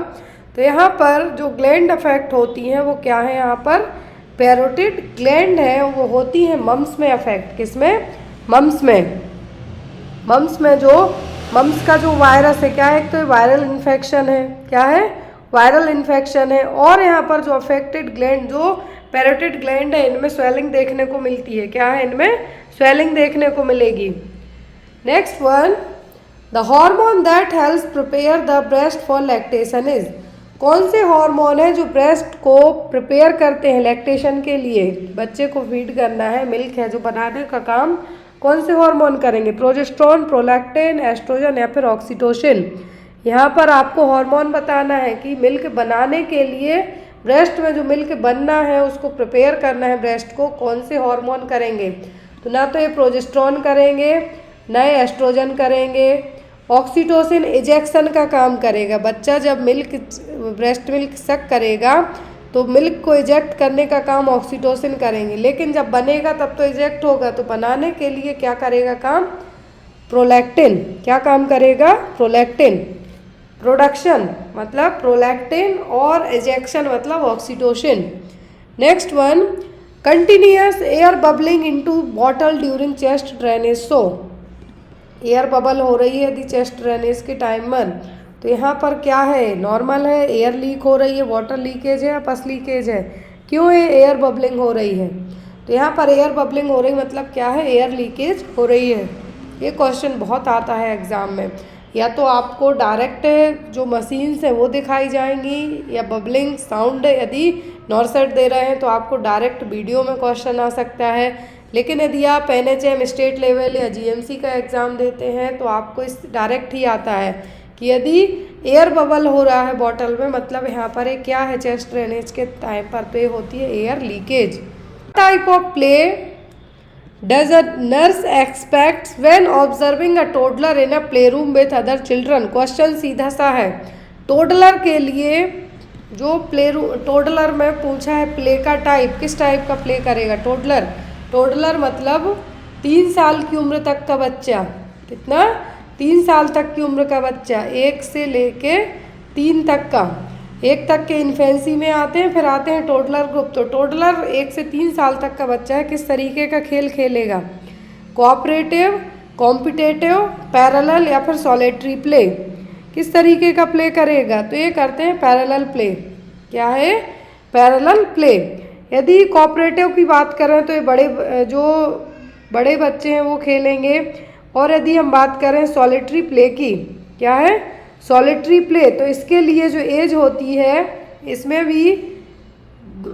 तो यहाँ पर जो ग्लैंड अफेक्ट होती हैं वो क्या है, यहाँ पर पैरोटिड ग्लैंड है, वो होती हैं मम्स में अफेक्ट। किसमें, मम्स में। मम्स में जो मम्स का जो वायरस है क्या है, एक तो वायरल इन्फेक्शन है, क्या है, वायरल इन्फेक्शन है। और यहाँ पर जो अफेक्टेड ग्लैंड, जो पैरोटिड ग्लैंड है, इनमें स्वेलिंग देखने को मिलती है, क्या है, इनमें स्वेलिंग देखने को मिलेगी। Next one, the hormone that helps prepare the breast for lactation is. कौन से हार्मोन है जो ब्रेस्ट को प्रिपेयर करते हैं लैक्टेशन के लिए, बच्चे को फीड करना है, मिल्क है जो बनाने का काम कौन से हार्मोन करेंगे, प्रोजेस्टेरोन, प्रोलैक्टिन, एस्ट्रोजन या फिर ऑक्सीटोसिन। यहाँ पर आपको हार्मोन बताना है कि मिल्क बनाने के लिए, ब्रेस्ट में जो मिल्क बनना है उसको प्रिपेयर करना है ब्रेस्ट को, कौन से हार्मोन करेंगे। तो ना तो ये प्रोजेस्टेरोन करेंगे, ना ये एस्ट्रोजन करेंगे। ऑक्सीटोसिन इजेक्शन का काम करेगा, बच्चा जब मिल्क, ब्रेस्ट मिल्क सक करेगा तो मिल्क को इजेक्ट करने का काम ऑक्सीटोसिन करेंगे। लेकिन जब बनेगा तब तो इजेक्ट होगा, तो बनाने के लिए क्या करेगा काम, प्रोलैक्टिन। क्या काम करेगा, प्रोलैक्टिन। प्रोडक्शन मतलब प्रोलैक्टिन और इजेक्शन मतलब oxytocin. Next one, continuous air bubbling into bottle during chest drainage. सो एयर बबल हो रही है यदि चेस्ट ड्रेनेज के टाइम में, तो यहाँ पर क्या है, नॉर्मल है, एयर लीक हो रही है, वाटर लीकेज है या पस लीकेज है, क्यों है एयर बबलिंग हो रही है। तो यहाँ पर एयर बबलिंग हो रही मतलब क्या है, एयर लीकेज हो रही है। ये क्वेश्चन बहुत आता है एग्ज़ाम में, या तो आपको डायरेक्ट जो मशीन्स हैं वो दिखाई जाएंगी, या बबलिंग साउंड यदि नॉरसेट दे रहे हैं तो आपको डायरेक्ट वीडियो में क्वेश्चन आ सकता है। लेकिन यदि आप NHM स्टेट लेवल या GMC का एग्ज़ाम देते हैं तो आपको इस डायरेक्ट ही आता है कि यदि एयर बबल हो रहा है बॉटल में मतलब यहाँ पर एक क्या है, चेस्ट ड्रेनेज के टाइम पर तो ये होती है air leakage. Type of play does a nurse aspects when observing a toddler in a play room with other children. Question सीधा सा है, टोडलर के लिए जो प्ले रूम, टोडलर में पूछा है प्ले का टाइप, किस टाइप का प्ले करेगा टोडलर। टोडलर मतलब 3 साल की उम्र तक का बच्चा, कितना, 3 साल तक की उम्र का बच्चा, 1 से लेके 3 तक का, 1 तक के इन्फेंसी में आते हैं, फिर आते हैं टोडलर ग्रुप। तो टोडलर 1 से 3 साल तक का बच्चा है, किस तरीके का खेल खेलेगा, कोऑपरेटिव, कॉम्पिटेटिव, पैरेलल या फिर सॉलिटरी प्ले, किस तरीके का प्ले करेगा। तो ये करते हैं पैरेलल प्ले, क्या है? Parallel play. यदि कोऑपरेटिव की बात करें तो ये जो बड़े बच्चे हैं वो खेलेंगे। और यदि हम बात करें सॉलिटरी प्ले की, क्या है? सॉलिटरी प्ले, तो इसके लिए जो एज होती है इसमें भी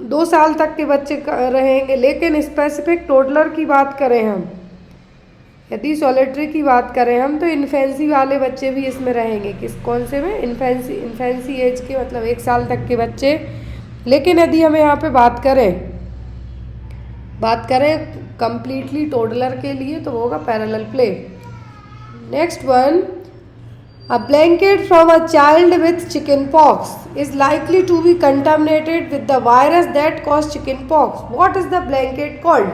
2 साल तक के बच्चे रहेंगे। लेकिन स्पेसिफिक टोडलर की बात करें हम, यदि सॉलिटरी की बात करें हम, तो इन्फेंसी वाले बच्चे भी इसमें रहेंगे। कौन से में? इन्फेंसी एज के, मतलब 1 साल तक के बच्चे। लेकिन यदि हम यहाँ पे बात करें कंप्लीटली टोडलर के लिए, तो वो होगा parallel play. Next one, a blanket from a child with chickenpox is likely to be contaminated with the virus that causes chickenpox. What is the blanket called?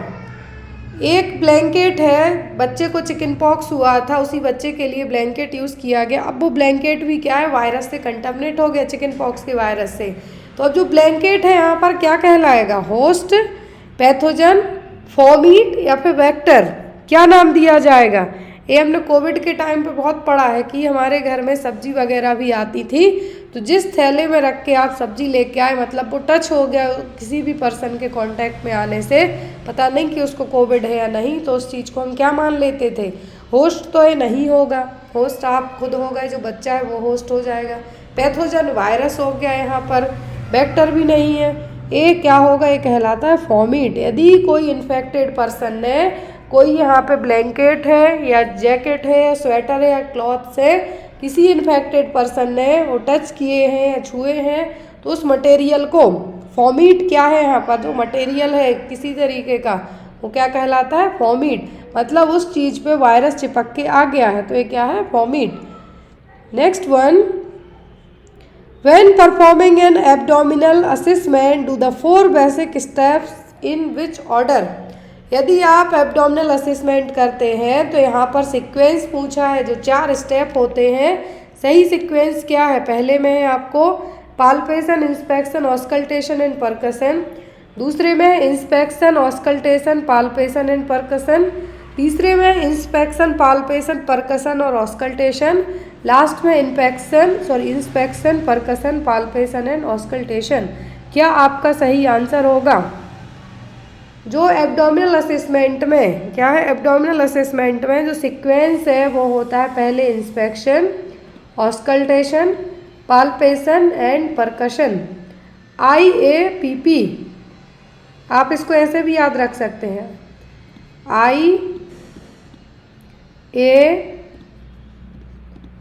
एक ब्लैंकेट है, बच्चे को चिकन पॉक्स हुआ था, उसी बच्चे के लिए ब्लैंकेट यूज़ किया गया। अब वो ब्लैंकेट भी क्या है? वायरस से कंटामिनेट हो गया, चिकन पॉक्स के वायरस से। तो अब जो ब्लैंकेट है यहाँ पर क्या कहलाएगा? होस्ट, पैथोजन, फॉमीट या फिर वेक्टर? क्या नाम दिया जाएगा? ये हमने कोविड के टाइम पे बहुत पढ़ा है कि हमारे घर में सब्जी वगैरह भी आती थी, तो जिस थैले में रख के आप सब्जी लेके आए, मतलब वो टच हो गया किसी भी पर्सन के कांटेक्ट में आने से, पता नहीं कि उसको कोविड है या नहीं, तो उस चीज़ को हम क्या मान लेते थे? होस्ट तो है, नहीं होगा। होस्ट आप खुद हो गए, जो बच्चा है वो होस्ट हो जाएगा। पैथोजन वायरस हो गया यहाँ पर, वेक्टर भी नहीं है। ये क्या होगा? ये कहलाता है फॉमीट। यदि कोई इन्फेक्टेड पर्सन ने, कोई यहाँ पे ब्लैंकेट है या जैकेट है या स्वेटर है या क्लॉथ से किसी इन्फेक्टेड पर्सन ने वो टच किए हैं या छुए हैं, तो उस मटेरियल को, फॉमीट क्या है यहाँ पर? जो मटेरियल है किसी तरीके का, वो क्या कहलाता है? फॉमीट। मतलब उस चीज़ पे वायरस चिपक के आ गया है, तो ये क्या है? Fomite. Next one, when performing an abdominal assessment do the 4 basic steps in which order? यदि आप एब्डोमिनल असेसमेंट करते हैं तो यहाँ पर सीक्वेंस पूछा है, जो 4 स्टेप होते हैं। सही सीक्वेंस क्या है? पहले में है आपको palpation, inspection, auscultation and percussion. दूसरे में inspection, auscultation, palpation and percussion. तीसरे में इंस्पेक्शन, पाल्पेशन, परकशन और ऑस्कल्टेशन। लास्ट में inspection, percussion, palpation and auscultation. क्या आपका सही आंसर होगा? जो एब्डोमिनल असेसमेंट में क्या है? एब्डोमिनल असेसमेंट में जो सीक्वेंस है वो होता है पहले inspection, auscultation, palpation and percussion, IAPP। आप इसको ऐसे भी याद रख सकते हैं,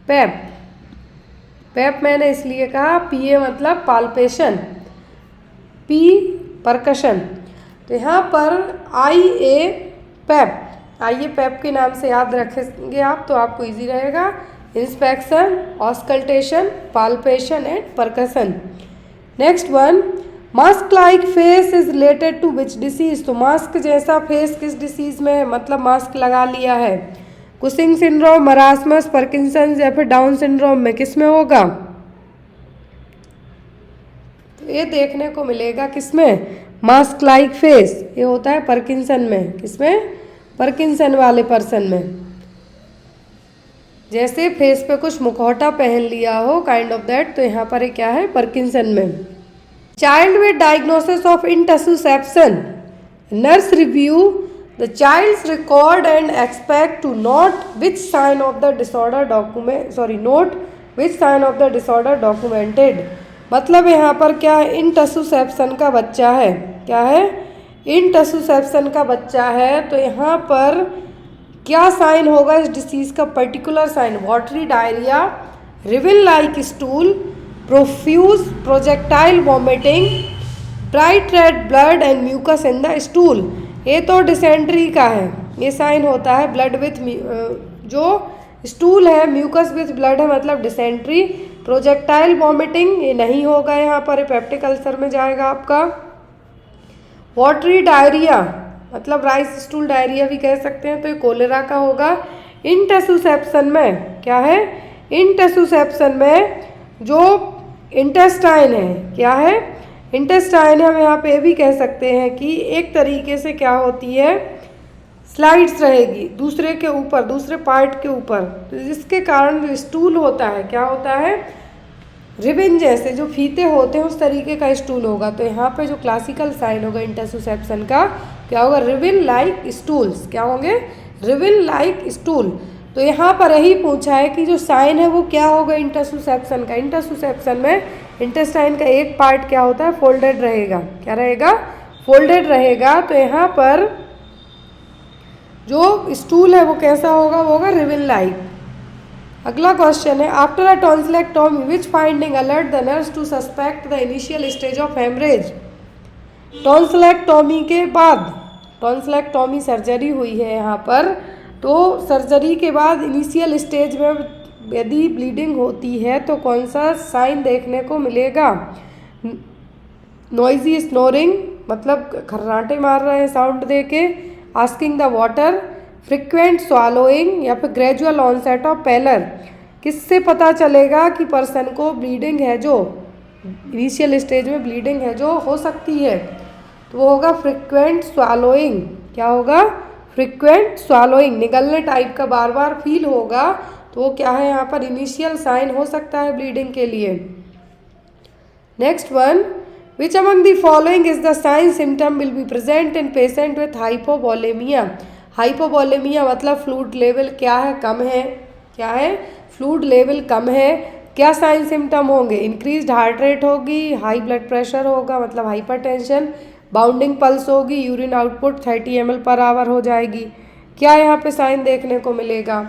PEP। पेप मैंने इसलिए कहा, PA मतलब पाल्पेशन, P परकशन। तो यहाँ पर IAPP के नाम से याद रखेंगे आप, तो आपको इजी रहेगा। Inspection, auscultation, palpation and percussion. Next one, mask like face is related to which disease? तो मास्क जैसा फेस किस डिसीज में है? मतलब मास्क लगा लिया है, कुशिंग सिंड्रोम, मरासमस, पार्किंसंस या फिर डाउन सिंड्रोम में किस में होगा? तो ये देखने को मिलेगा किसमें? मास्क लाइक फेस, ये होता है पार्किंसन में। किसमें? पार्किंसन वाले पर्सन में। जैसे फेस पे कुछ मुखौटा पहन लिया हो, काइंड ऑफ दैट, तो यहाँ पर क्या है? पार्किंसन में। Child with diagnosis of interception, nurse review the child's record and expect to note which sign of the disorder documented. मतलब यहाँ पर क्या है? इंटरसेप्शन का बच्चा है। क्या है? इंटरसेप्शन का बच्चा है, तो यहाँ पर क्या साइन होगा इस डिसीज का? पर्टिकुलर साइन, वाटरी डायरिया, रिविल like stool, profuse projectile vomiting, bright red blood and mucus in the stool. ये तो डिसेंट्री का है, ये साइन होता है ब्लड विथ, जो स्टूल है म्यूकस विथ ब्लड है, मतलब डिसेंट्री। प्रोजेक्टाइल वॉमिटिंग ये नहीं होगा, यहाँ पर पेप्टिक अल्सर में जाएगा आपका। वाटरी डायरिया मतलब राइस स्टूल डायरिया भी कह सकते हैं, तो ये कोलेरा का होगा। इंटरसेप्शन में क्या है? इंटरसेप्शन में जो इंटेस्टाइन है, क्या है? इंटेस्टाइन हम यहाँ पे भी कह सकते हैं कि एक तरीके से क्या होती है? स्लाइड्स रहेगी दूसरे के ऊपर, दूसरे पार्ट के ऊपर, तो जिसके कारण जो स्टूल होता है क्या होता है? रिबन जैसे जो फीते होते हैं उस तरीके का स्टूल होगा। तो यहाँ पे जो क्लासिकल साइन होगा इंटरसेप्शन का क्या होगा, रिबन लाइक स्टूल्स। क्या होंगे, रिबन लाइक स्टूल। तो यहाँ पर यही पूछा है कि जो साइन है वो क्या होगा इंटरसेप्शन का। इंटरसेप्शन में इंटेस्टाइन का एक पार्ट क्या होता है, फोल्डेड रहेगा। क्या रहेगा, फोल्डेड रहेगा। तो यहाँ पर जो स्टूल है वो कैसा होगा, वो होगा रिबन लाइक। अगला क्वेश्चन है, after a tonsillectomy which finding alert the nurse to suspect the initial stage of haemorrhage. Tonsillectomy के बाद, टॉन्सिलेक्टोमी सर्जरी हुई है यहाँ पर, तो सर्जरी के बाद इनिशियल स्टेज में यदि ब्लीडिंग होती है तो कौन सा साइन देखने को मिलेगा। नॉइजी स्नोरिंग, मतलब खर्राटे मार रहे हैं साउंड दे के। Asking the water, frequent swallowing, या फिर ग्रेजुअल ऑनसेट ऑफ पैलर। किससे पता चलेगा कि पर्सन को ब्लीडिंग है, जो इनिशियल स्टेज में ब्लीडिंग है जो हो सकती है, तो वो होगा फ्रिक्वेंट स्वालोइंग। क्या होगा, फ्रिक्वेंट स्वालोइंग। निगलने टाइप का बार बार फील होगा तो वो क्या है, यहाँ पर इनिशियल साइन हो सकता है ब्लीडिंग के लिए। Next one, which among the following is the sign symptom will be present in patient with hypovolaemia. Hypovolaemia मतलब फ्लूइड लेवल क्या है, कम है। क्या है, फ्लूइड लेवल कम है। क्या साइन सिम्टम होंगे, इंक्रीज्ड हार्ट रेट होगी, हाई ब्लड प्रेशर होगा मतलब हाइपरटेंशन, बाउंडिंग पल्स होगी, urine output 30 ml per hour हो जाएगी। क्या यहाँ पे साइन देखने को मिलेगा,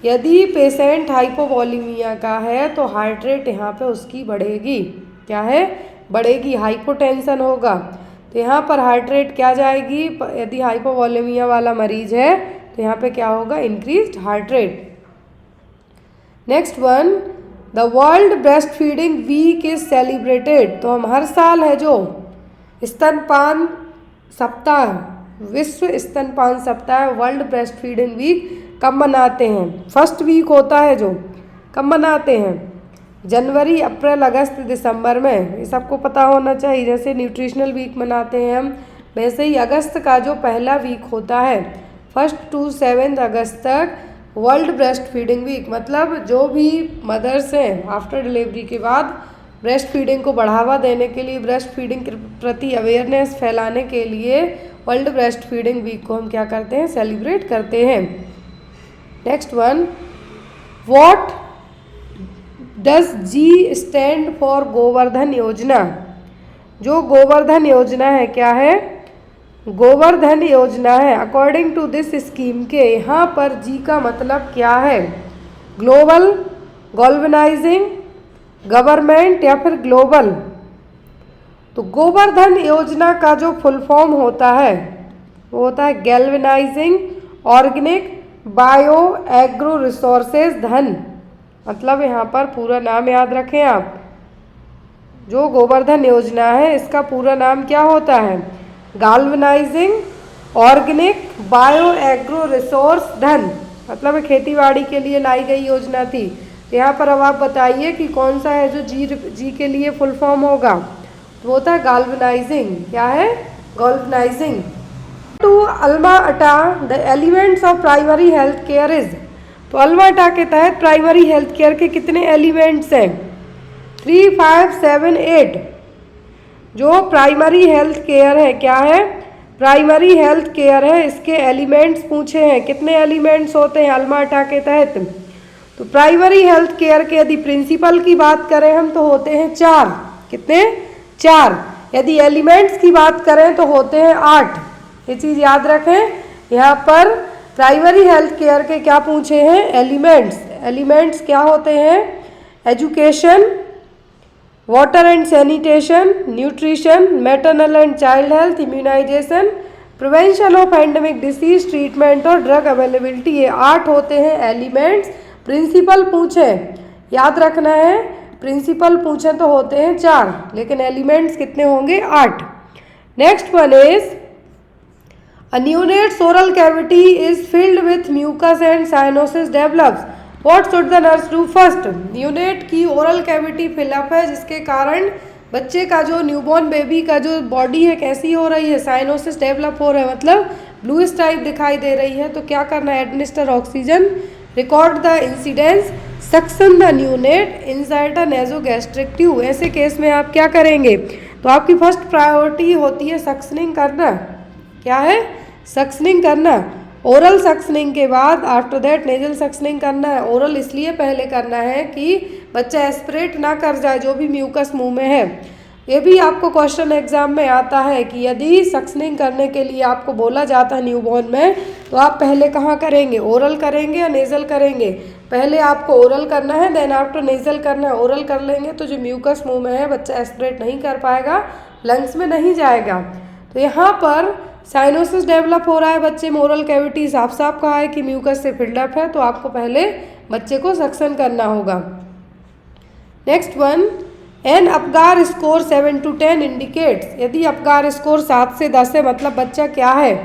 यदि पेशेंट हाइपोवोलेमिया का है तो हार्ट रेट यहाँ पे उसकी बढ़ेगी। क्या है, बढ़ेगी। हाइपोटेंशन होगा तो यहाँ पर हार्ट रेट क्या जाएगी, यदि हाइपोवोलेमिया वाला मरीज है तो यहाँ पे क्या होगा, increased heart rate. Next one, the world breast feeding week is celebrated. तो हम हर साल है जो स्तनपान सप्ताह, विश्व स्तनपान सप्ताह, वर्ल्ड ब्रेस्ट फीडिंग वीक कब मनाते हैं। फर्स्ट वीक होता है जो, कब मनाते हैं, जनवरी, अप्रैल, अगस्त, दिसंबर में। ये सबको पता होना चाहिए। जैसे न्यूट्रिशनल वीक मनाते हैं हम, वैसे ही अगस्त का जो पहला वीक होता है 1 to 7 अगस्त तक वर्ल्ड ब्रेस्ट फीडिंग वीक, मतलब जो भी मदर्स हैं आफ्टर डिलीवरी के बाद ब्रेस्ट फीडिंग को बढ़ावा देने के लिए, ब्रेस्ट फीडिंग के प्रति अवेयरनेस फैलाने के लिए वर्ल्ड ब्रेस्ट फीडिंग वीक को हम क्या करते हैं, सेलिब्रेट करते हैं। Next one, what does G stand for Gobardhan योजना। जो गोवर्धन योजना है क्या है, गोवर्धन योजना है। अकॉर्डिंग टू दिस स्कीम के यहाँ पर जी का मतलब क्या है, ग्लोबल, गॉल्वेनाइजिंग, गवर्नमेंट या फिर ग्लोबल। तो गोवर्धन योजना का जो फुल फॉर्म होता है वो होता है galvanising organic bio agro resources धन। मतलब यहाँ पर पूरा नाम याद रखें आप, जो गोवर्धन योजना है इसका पूरा नाम क्या होता है, galvanising organic bio agro resource धन। मतलब खेतीबाड़ी के लिए लाई गई योजना थी। तो यहाँ पर अब आप बताइए कि कौन सा है जो जी के लिए फुल फॉर्म होगा, तो होता है गैल्वेनाइजिंग। क्या है, गैल्वेनाइजिंग। टू अल्मा अटा the elements of primary health care is. तो अल्मा अटा के तहत प्राइमरी हेल्थ केयर के कितने एलिमेंट्स हैं, 3, 5, 7, 8। जो प्राइमरी हेल्थ केयर है क्या है, प्राइमरी हेल्थ केयर है, इसके एलिमेंट्स पूछे हैं। कितने एलिमेंट्स होते हैं अल्मा अटा के तहत। तो प्राइमरी हेल्थ केयर के यदि प्रिंसिपल की बात करें हम तो होते हैं 4। कितने, 4। यदि एलिमेंट्स की बात करें तो होते हैं 8। ये चीज़ याद रखें। यहाँ पर प्राइमरी हेल्थ केयर के क्या पूछे हैं, एलिमेंट्स। एलिमेंट्स क्या होते हैं, education, water and sanitation, nutrition, maternal and child health, immunisation, prevention of endemic disease, treatment और ड्रग अवेलेबिलिटी। ये 8 होते हैं एलिमेंट्स। प्रिंसिपल पूछे, याद रखना है, प्रिंसिपल पूछे तो होते हैं 4, लेकिन एलिमेंट्स कितने होंगे, 8। Next one is a neonate's oral cavity is filled with mucus and cyanosis develops. What should the nurse do first. Neonate की ओरल कैविटी फिलअप है जिसके कारण बच्चे का जो न्यूबॉर्न बेबी का जो बॉडी है कैसी हो रही है, साइनोसिस डेवलप हो रहा है, मतलब ब्लूइश टाइप दिखाई दे रही है। तो क्या करना है, administer oxygen record the incidence, suction the neonate inside the nasogastric tube. ऐसे केस में आप क्या करेंगे? तो आपकी फर्स्ट प्रायोरिटी होती है सक्शनिंग करना। क्या है? सक्शनिंग करना। ओरल सक्शनिंग के बाद आफ्टर दैट नेजल सक्शनिंग करना है। ओरल इसलिए पहले करना है कि बच्चा एस्पिरेट ना कर जाए जो भी म्यूकस मुंह में है। ये भी आपको क्वेश्चन एग्जाम में आता है कि यदि सक्शनिंग करने के लिए आपको बोला जाता है न्यूबॉर्न में, तो आप पहले कहाँ करेंगे? ओरल करेंगे या नेजल करेंगे? पहले आपको ओरल करना है, देन आफ्टर नेजल करना है। ओरल कर लेंगे तो जो म्यूकस मुंह में है बच्चा एस्पिरेट नहीं कर पाएगा, लंग्स में नहीं जाएगा। तो यहाँ पर साइनोसिस डेवलप हो रहा है बच्चे में, ओरल कैविटी साफ साफ कहा है कि म्यूकस से फिल्डअप है, तो आपको पहले बच्चे को सक्शन करना होगा। Next one, an Apgar score 7 to 10 indicates. यदि अपगार स्कोर 7 से 10 है मतलब बच्चा क्या है?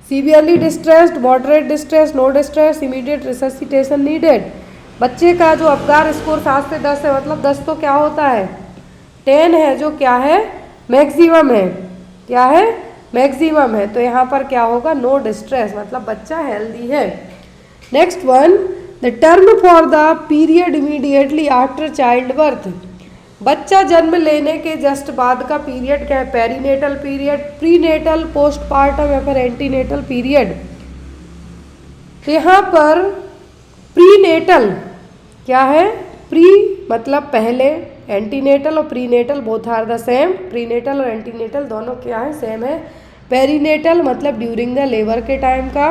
Severely distressed, moderate distress, no distress, immediate resuscitation needed. बच्चे का जो अपगार स्कोर 7 से 10 है मतलब 10 तो क्या होता है? 10 है जो क्या है? मैक्सिमम है। क्या है? मैक्सिमम है। तो यहाँ पर क्या होगा? नो डिस्ट्रेस, मतलब बच्चा हेल्दी है। Next one, the term for the period immediately after child birth. बच्चा जन्म लेने के जस्ट बाद का पीरियड क्या है? पेरीनेटल पीरियड, प्रीनेटल, पोस्टपार्टम या फिर एंटीनेटल पीरियड। तो यहाँ पर प्रीनेटल क्या है? प्री मतलब पहले, एंटीनेटल और prenatal both are the same. Prenatal और एंटीनेटल दोनों क्या है? सेम है। पेरीनेटल मतलब ड्यूरिंग द लेबर के टाइम का,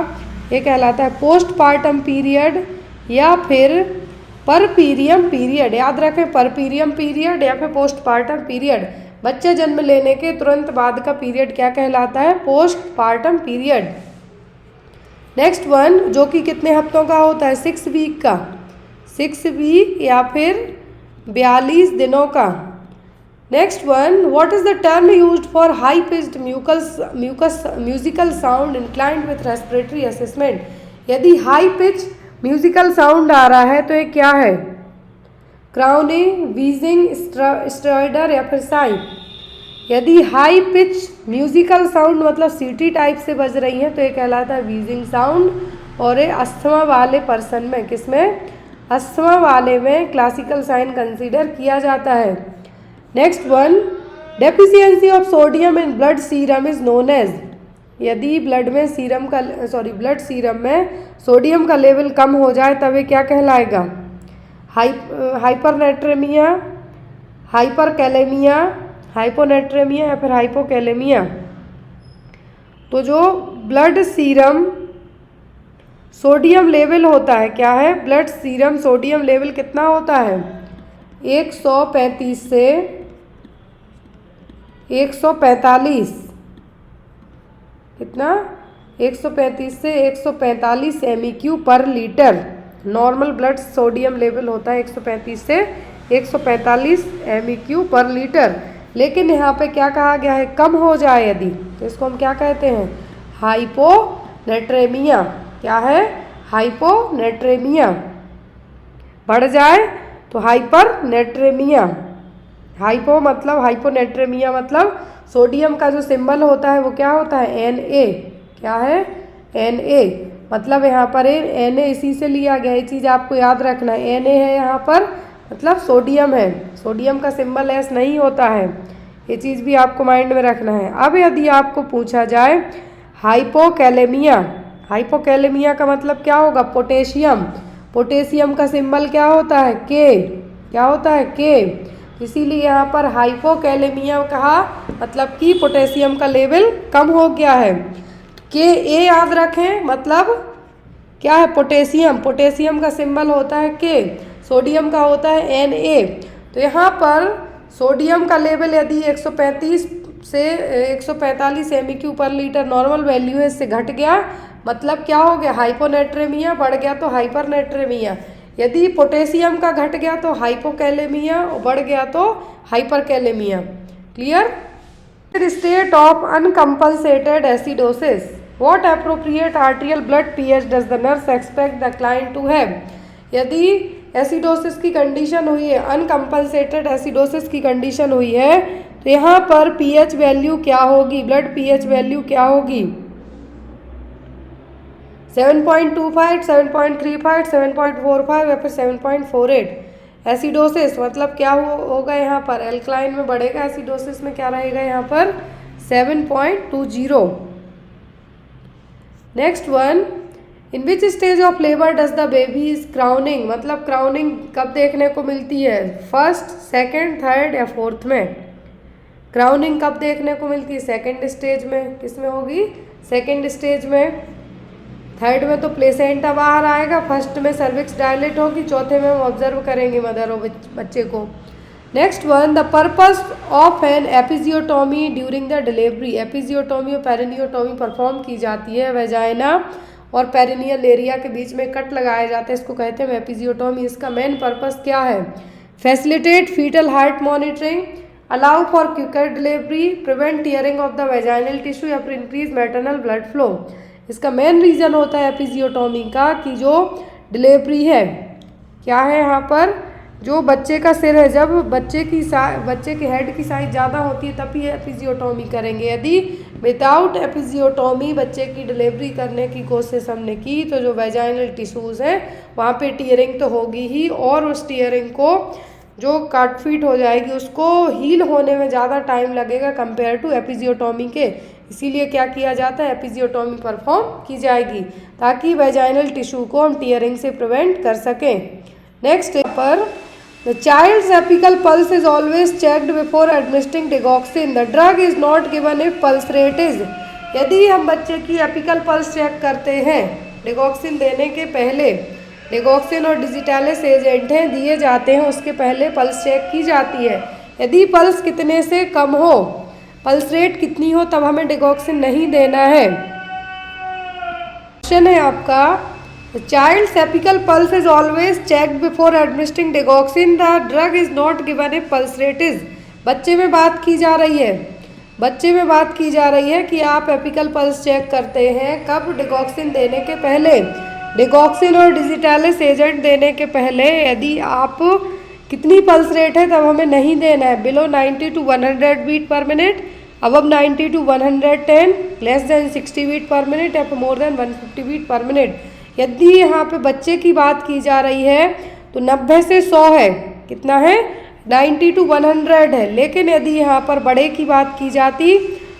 ये कहलाता है पोस्टपार्टम पीरियड या फिर परपीरियम पीरियड। याद रखें, परपीरियम पीरियड या फिर पोस्टपार्टम पीरियड। बच्चे जन्म लेने के तुरंत बाद का पीरियड क्या कहलाता है? Postpartum period. नेक्स्ट वन, जो कि कितने हफ्तों का होता है? 6 वीक का, 6 वीक या फिर 42 दिनों का। Next one, what is the term used for high pitched musical sound inclined with respiratory assessment. यदि हाई पिच म्यूजिकल साउंड आ रहा है तो ये क्या है? क्राउनिंग, वीजिंग, स्ट्राइडर या फिर साइन। यदि हाई पिच म्यूजिकल साउंड मतलब सीटी टाइप से बज रही है तो ये कहलाता है वीजिंग साउंड। और ये अस्थमा वाले पर्सन में, किसमें? अस्थमा वाले में क्लासिकल साइन कंसीडर किया जाता है। Next one, deficiency of sodium in blood serum is known as. यदि ब्लड सीरम में सोडियम का लेवल कम हो जाए तब ये क्या कहलाएगा? हाइपरनेट्रेमिया, हाइपरकैलेमिया, हाइपोनेट्रेमिया या फिर हाइपोकैलेमिया। तो जो ब्लड सीरम सोडियम लेवल होता है, क्या है? ब्लड सीरम सोडियम लेवल कितना होता है? 135 से 145। कितना? 135 से 145 MEQ पर litre. Normal blood sodium level होता है 135 से 145 MEQ पर लीटर। लेकिन यहाँ पे क्या कहा गया है? कम हो जाए यदि, तो इसको हम क्या कहते हैं? हाइपोनेट्रेमिया। क्या है? हाइपोनेट्रेमिया। बढ़ जाए तो हाइपरनेट्रेमिया। हाइपो मतलब हाइपोनेट्रेमिया मतलब सोडियम का जो सिंबल होता है वो क्या होता है? Na। क्या है? Na। मतलब यहाँ पर Na इसी से लिया गया, ये चीज़ आपको याद रखना है। Na है यहाँ पर मतलब सोडियम है, सोडियम का सिंबल S नहीं होता है, ये चीज़ भी आपको माइंड में रखना है। अब यदि आपको पूछा जाए हाइपोकैलेमिया, हाइपोकैलेमिया का मतलब क्या होगा? पोटेशियम। पोटेशियम का सिंबल क्या होता है? K। क्या होता है? K। इसीलिए यहाँ पर हाइपोकैलेमिया कहा, मतलब कि पोटेशियम का लेवल कम हो गया है। Ka याद रखें, मतलब क्या है? पोटेशियम। पोटेशियम का सिंबल होता है K, सोडियम का होता है Na। तो यहाँ पर सोडियम का लेवल यदि 135 से 145 MEQ पर लीटर नॉर्मल वैल्यू है, इससे घट गया मतलब क्या हो गया? हाइपोनेट्रेमिया। बढ़ गया तो हाइपरनेट्रेमिया। यदि पोटेशियम का घट गया तो हाइपोकैलेमिया, और बढ़ गया तो hyperkalaemia. Clear? State of uncompensated acidosis. What appropriate arterial blood pH does the nurse expect the client to have. यदि एसिडोसिस की कंडीशन हुई है, अनकम्पनसेटेड एसिडोसिस की कंडीशन हुई है, तो यहाँ पर pH वैल्यू क्या होगी? ब्लड pH वैल्यू क्या होगी? 7.25, 7.35, 7.45 या फिर 7.48। एसिडोसिस मतलब क्या होगा यहाँ पर, एल्कलाइन में बढ़ेगा, एसिडोसिस में क्या रहेगा यहाँ पर 7.20। Next one, in which stage of labour does the baby is crowning, मतलब क्राउनिंग कब देखने को मिलती है, फर्स्ट, सेकेंड, थर्ड या फोर्थ में। क्राउनिंग कब देखने को मिलती है, सेकेंड स्टेज में। किस में होगी, सेकेंड स्टेज में। थर्ड में तो प्लेसेंटा बाहर आएगा, फर्स्ट में सर्विक्स डायलेट होगी, चौथे में हम ऑब्जर्व करेंगे मदर और बच्चे को। Next one, the purpose of an episiotomy during the delivery, episiotomy और पेरिनियोटोमी परफॉर्म की जाती है, वेजाइना और पेरिनियल एरिया के बीच में कट लगाया जाता है, इसको कहते हैं एपिजियोटोमी। इसका मेन पर्पस क्या है, facilitate foetal heart monitoring, allow for quicker delivery, prevent tearing of the vaginal tissue या फिर इंक्रीज मैटरनल ब्लड फ्लो। इसका मेन रीज़न होता है एपिजियोटोमी का कि जो डिलीवरी है, क्या है यहाँ पर, जो बच्चे का सिर है, जब बच्चे के हेड की साइज ज़्यादा होती है तभी एपिजियोटोमी करेंगे। यदि विदाउट एपिजियोटोमी बच्चे की डिलीवरी करने की कोशिश हमने की तो जो वेजाइनल टिश्यूज़ हैं वहाँ पे टीयरिंग तो होगी ही, और उस टीयरिंग को जो कट फीट हो जाएगी उसको हील होने में ज़्यादा टाइम लगेगा कंपेयर टू एपिजियोटोमी के। इसीलिए क्या किया जाता है, एपिजियोटोमी परफॉर्म की जाएगी ताकि वेजाइनल टिश्यू को हम टीयरिंग से प्रिवेंट कर सकें। नेक्स्ट पर, the child's apical pulse is always checked before administering digoxin, the drug is not given if pulse rate is, यदि हम बच्चे की एपिकल पल्स चेक करते हैं डिगॉक्सिन देने के पहले, डिगॉक्सिन और डिजिटालिस एजेंट हैं दिए जाते हैं, उसके पहले पल्स चेक की जाती है। यदि पल्स कितने से कम हो, पल्स रेट कितनी हो, तब हमें डिगॉक्सिन नहीं देना है। क्वेश्चन है आपका, the child's apical pulse is always checked before administering digoxin, the drug is not given if pulse rate is. बच्चे में बात की जा रही है, बच्चे में बात की जा रही है कि आप एपिकल पल्स चेक करते हैं कब, डिगॉक्सिन देने के पहले, डिगॉक्सिन और डिजिटालिस एजेंट देने के पहले। यदि आप कितनी पल्स रेट है तब हमें नहीं देना है, below 90 to 100 beat per minute, above 90 to 110, less than 60 beat per minute या फिर more than 150 beat per minute. यदि यहाँ पे बच्चे की बात की जा रही है तो 90 से 100 है, कितना है 90 to 100 है, लेकिन यदि यहाँ पर बड़े की बात की जाती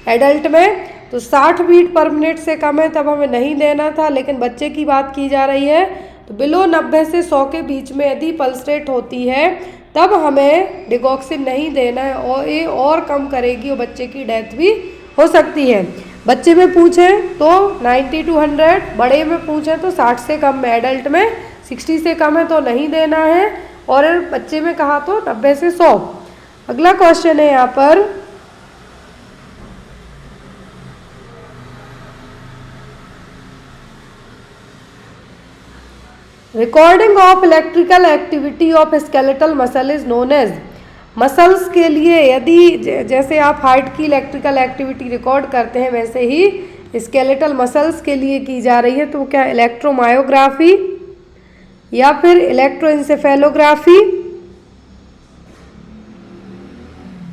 एडल्ट में तो 60 बीट पर मिनट से कम है तब हमें नहीं देना था, लेकिन बच्चे की बात की जा रही है तो बिलो 90 से 100 के बीच में यदि पल्स रेट होती है तब हमें डिगॉक्सिन नहीं देना है, और ये और कम करेगी और बच्चे की डेथ भी हो सकती है। बच्चे में पूछें तो 90 to 100, बड़े में पूछें तो 60 से कम में, एडल्ट में 60 से कम है तो नहीं देना है, और बच्चे में कहा तो 90 से 100। अगला क्वेश्चन है यहाँ पर, recording of electrical activity of skeletal muscle is known as. Muscles के लिए यदि जैसे आप हार्ट की इलेक्ट्रिकल एक्टिविटी रिकॉर्ड करते हैं वैसे ही स्केलेटल मसल्स के लिए की जा रही है, तो क्या इलेक्ट्रोमायोग्राफी या फिर इलेक्ट्रोइंसेफेलोग्राफी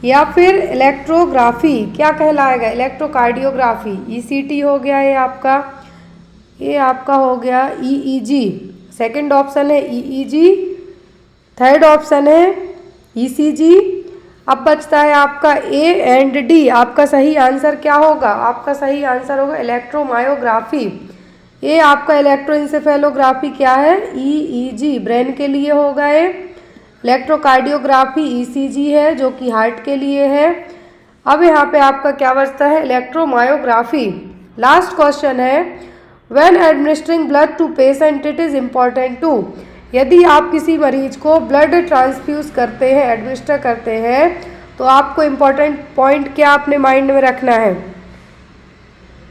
या फिर इलेक्ट्रोग्राफी क्या कहलाएगा, इलेक्ट्रोकार्डियोग्राफी। ईसीटी हो गया ये आपका हो गया ईईजी, सेकंड ऑप्शन है ईईजी, थर्ड ऑप्शन है ईसीजी। अब बचता है आपका ए एंड डी, आपका सही आंसर क्या होगा, आपका सही आंसर होगा इलेक्ट्रोमायोग्राफी। ये आपका इलेक्ट्रोइंसेफेलोग्राफी क्या है, ईईजी ब्रेन के लिए होगा ये, इलेक्ट्रोकार्डियोग्राफी ईसीजी है जो कि हार्ट के लिए है। अब यहाँ पे आपका क्या बचता है, इलेक्ट्रोमायोग्राफी। लास्ट क्वेश्चन है, when administering blood to patient it is important to, यदि आप किसी मरीज को ब्लड ट्रांसफ्यूज करते हैं, एडमिनिस्टर करते हैं, तो आपको इम्पॉर्टेंट पॉइंट क्या अपने माइंड में रखना है,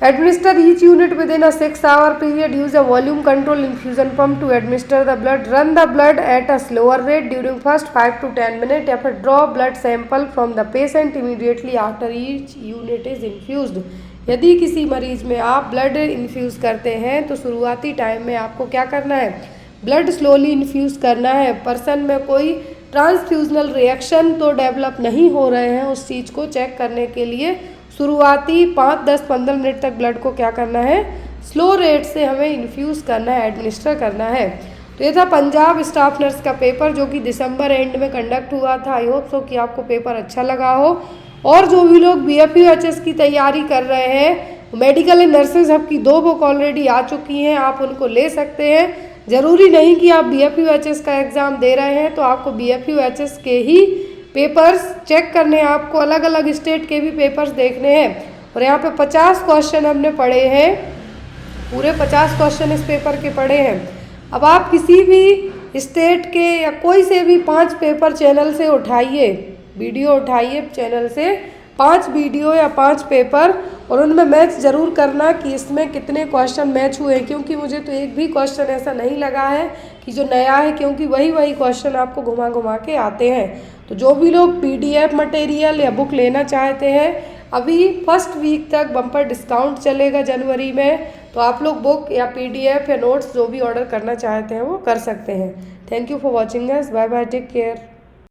administer each unit within a 6-hour period, use a volume control infusion pump to administer the blood, run the blood at a slower rate during first 5 to 10 minutes, या फिर draw blood sample from the patient immediately after each unit is infused। यदि किसी मरीज में आप ब्लड इन्फ्यूज़ करते हैं तो शुरुआती टाइम में आपको क्या करना है, ब्लड स्लोली इन्फ्यूज़ करना है। पर्सन में कोई ट्रांसफ्यूजनल रिएक्शन तो डेवलप नहीं हो रहे हैं, उस चीज़ को चेक करने के लिए शुरुआती 5, 10, 15 मिनट तक ब्लड को क्या करना है, स्लो रेट से हमें इन्फ्यूज़ करना है, एडमिनिस्टर करना है। तो ये था पंजाब स्टाफ नर्स का पेपर जो कि दिसंबर एंड में कंडक्ट हुआ था। आई होप सो कि आपको पेपर अच्छा लगा हो। और जो भी लोग BFUHS की तैयारी कर रहे हैं, मेडिकल एंड नर्सेज हब की 2 बुक ऑलरेडी आ चुकी हैं, आप उनको ले सकते हैं। ज़रूरी नहीं कि आप BFUHS का एग्ज़ाम दे रहे हैं तो आपको BFUHS के ही पेपर्स चेक करने हैं, आपको अलग अलग स्टेट के भी पेपर्स देखने हैं। और यहाँ पे 50 क्वेश्चन हमने पढ़े हैं, पूरे 50 क्वेश्चन इस पेपर के पढ़े हैं। अब आप किसी भी स्टेट के या कोई से भी 5 पेपर चैनल से उठाइए, वीडियो उठाइए चैनल से 5 वीडियो या 5 पेपर, और उनमें मैच ज़रूर करना कि इसमें कितने क्वेश्चन मैच हुए, क्योंकि मुझे तो एक भी क्वेश्चन ऐसा नहीं लगा है कि जो नया है, क्योंकि वही क्वेश्चन आपको घुमा घुमा के आते हैं। तो जो भी लोग PDF मटेरियल या बुक लेना चाहते हैं, अभी फर्स्ट वीक तक बम्पर डिस्काउंट चलेगा जनवरी में, तो आप लोग बुक या PDF या नोट्स जो भी ऑर्डर करना चाहते हैं वो कर सकते हैं। Thank you for watching us, bye bye, take care.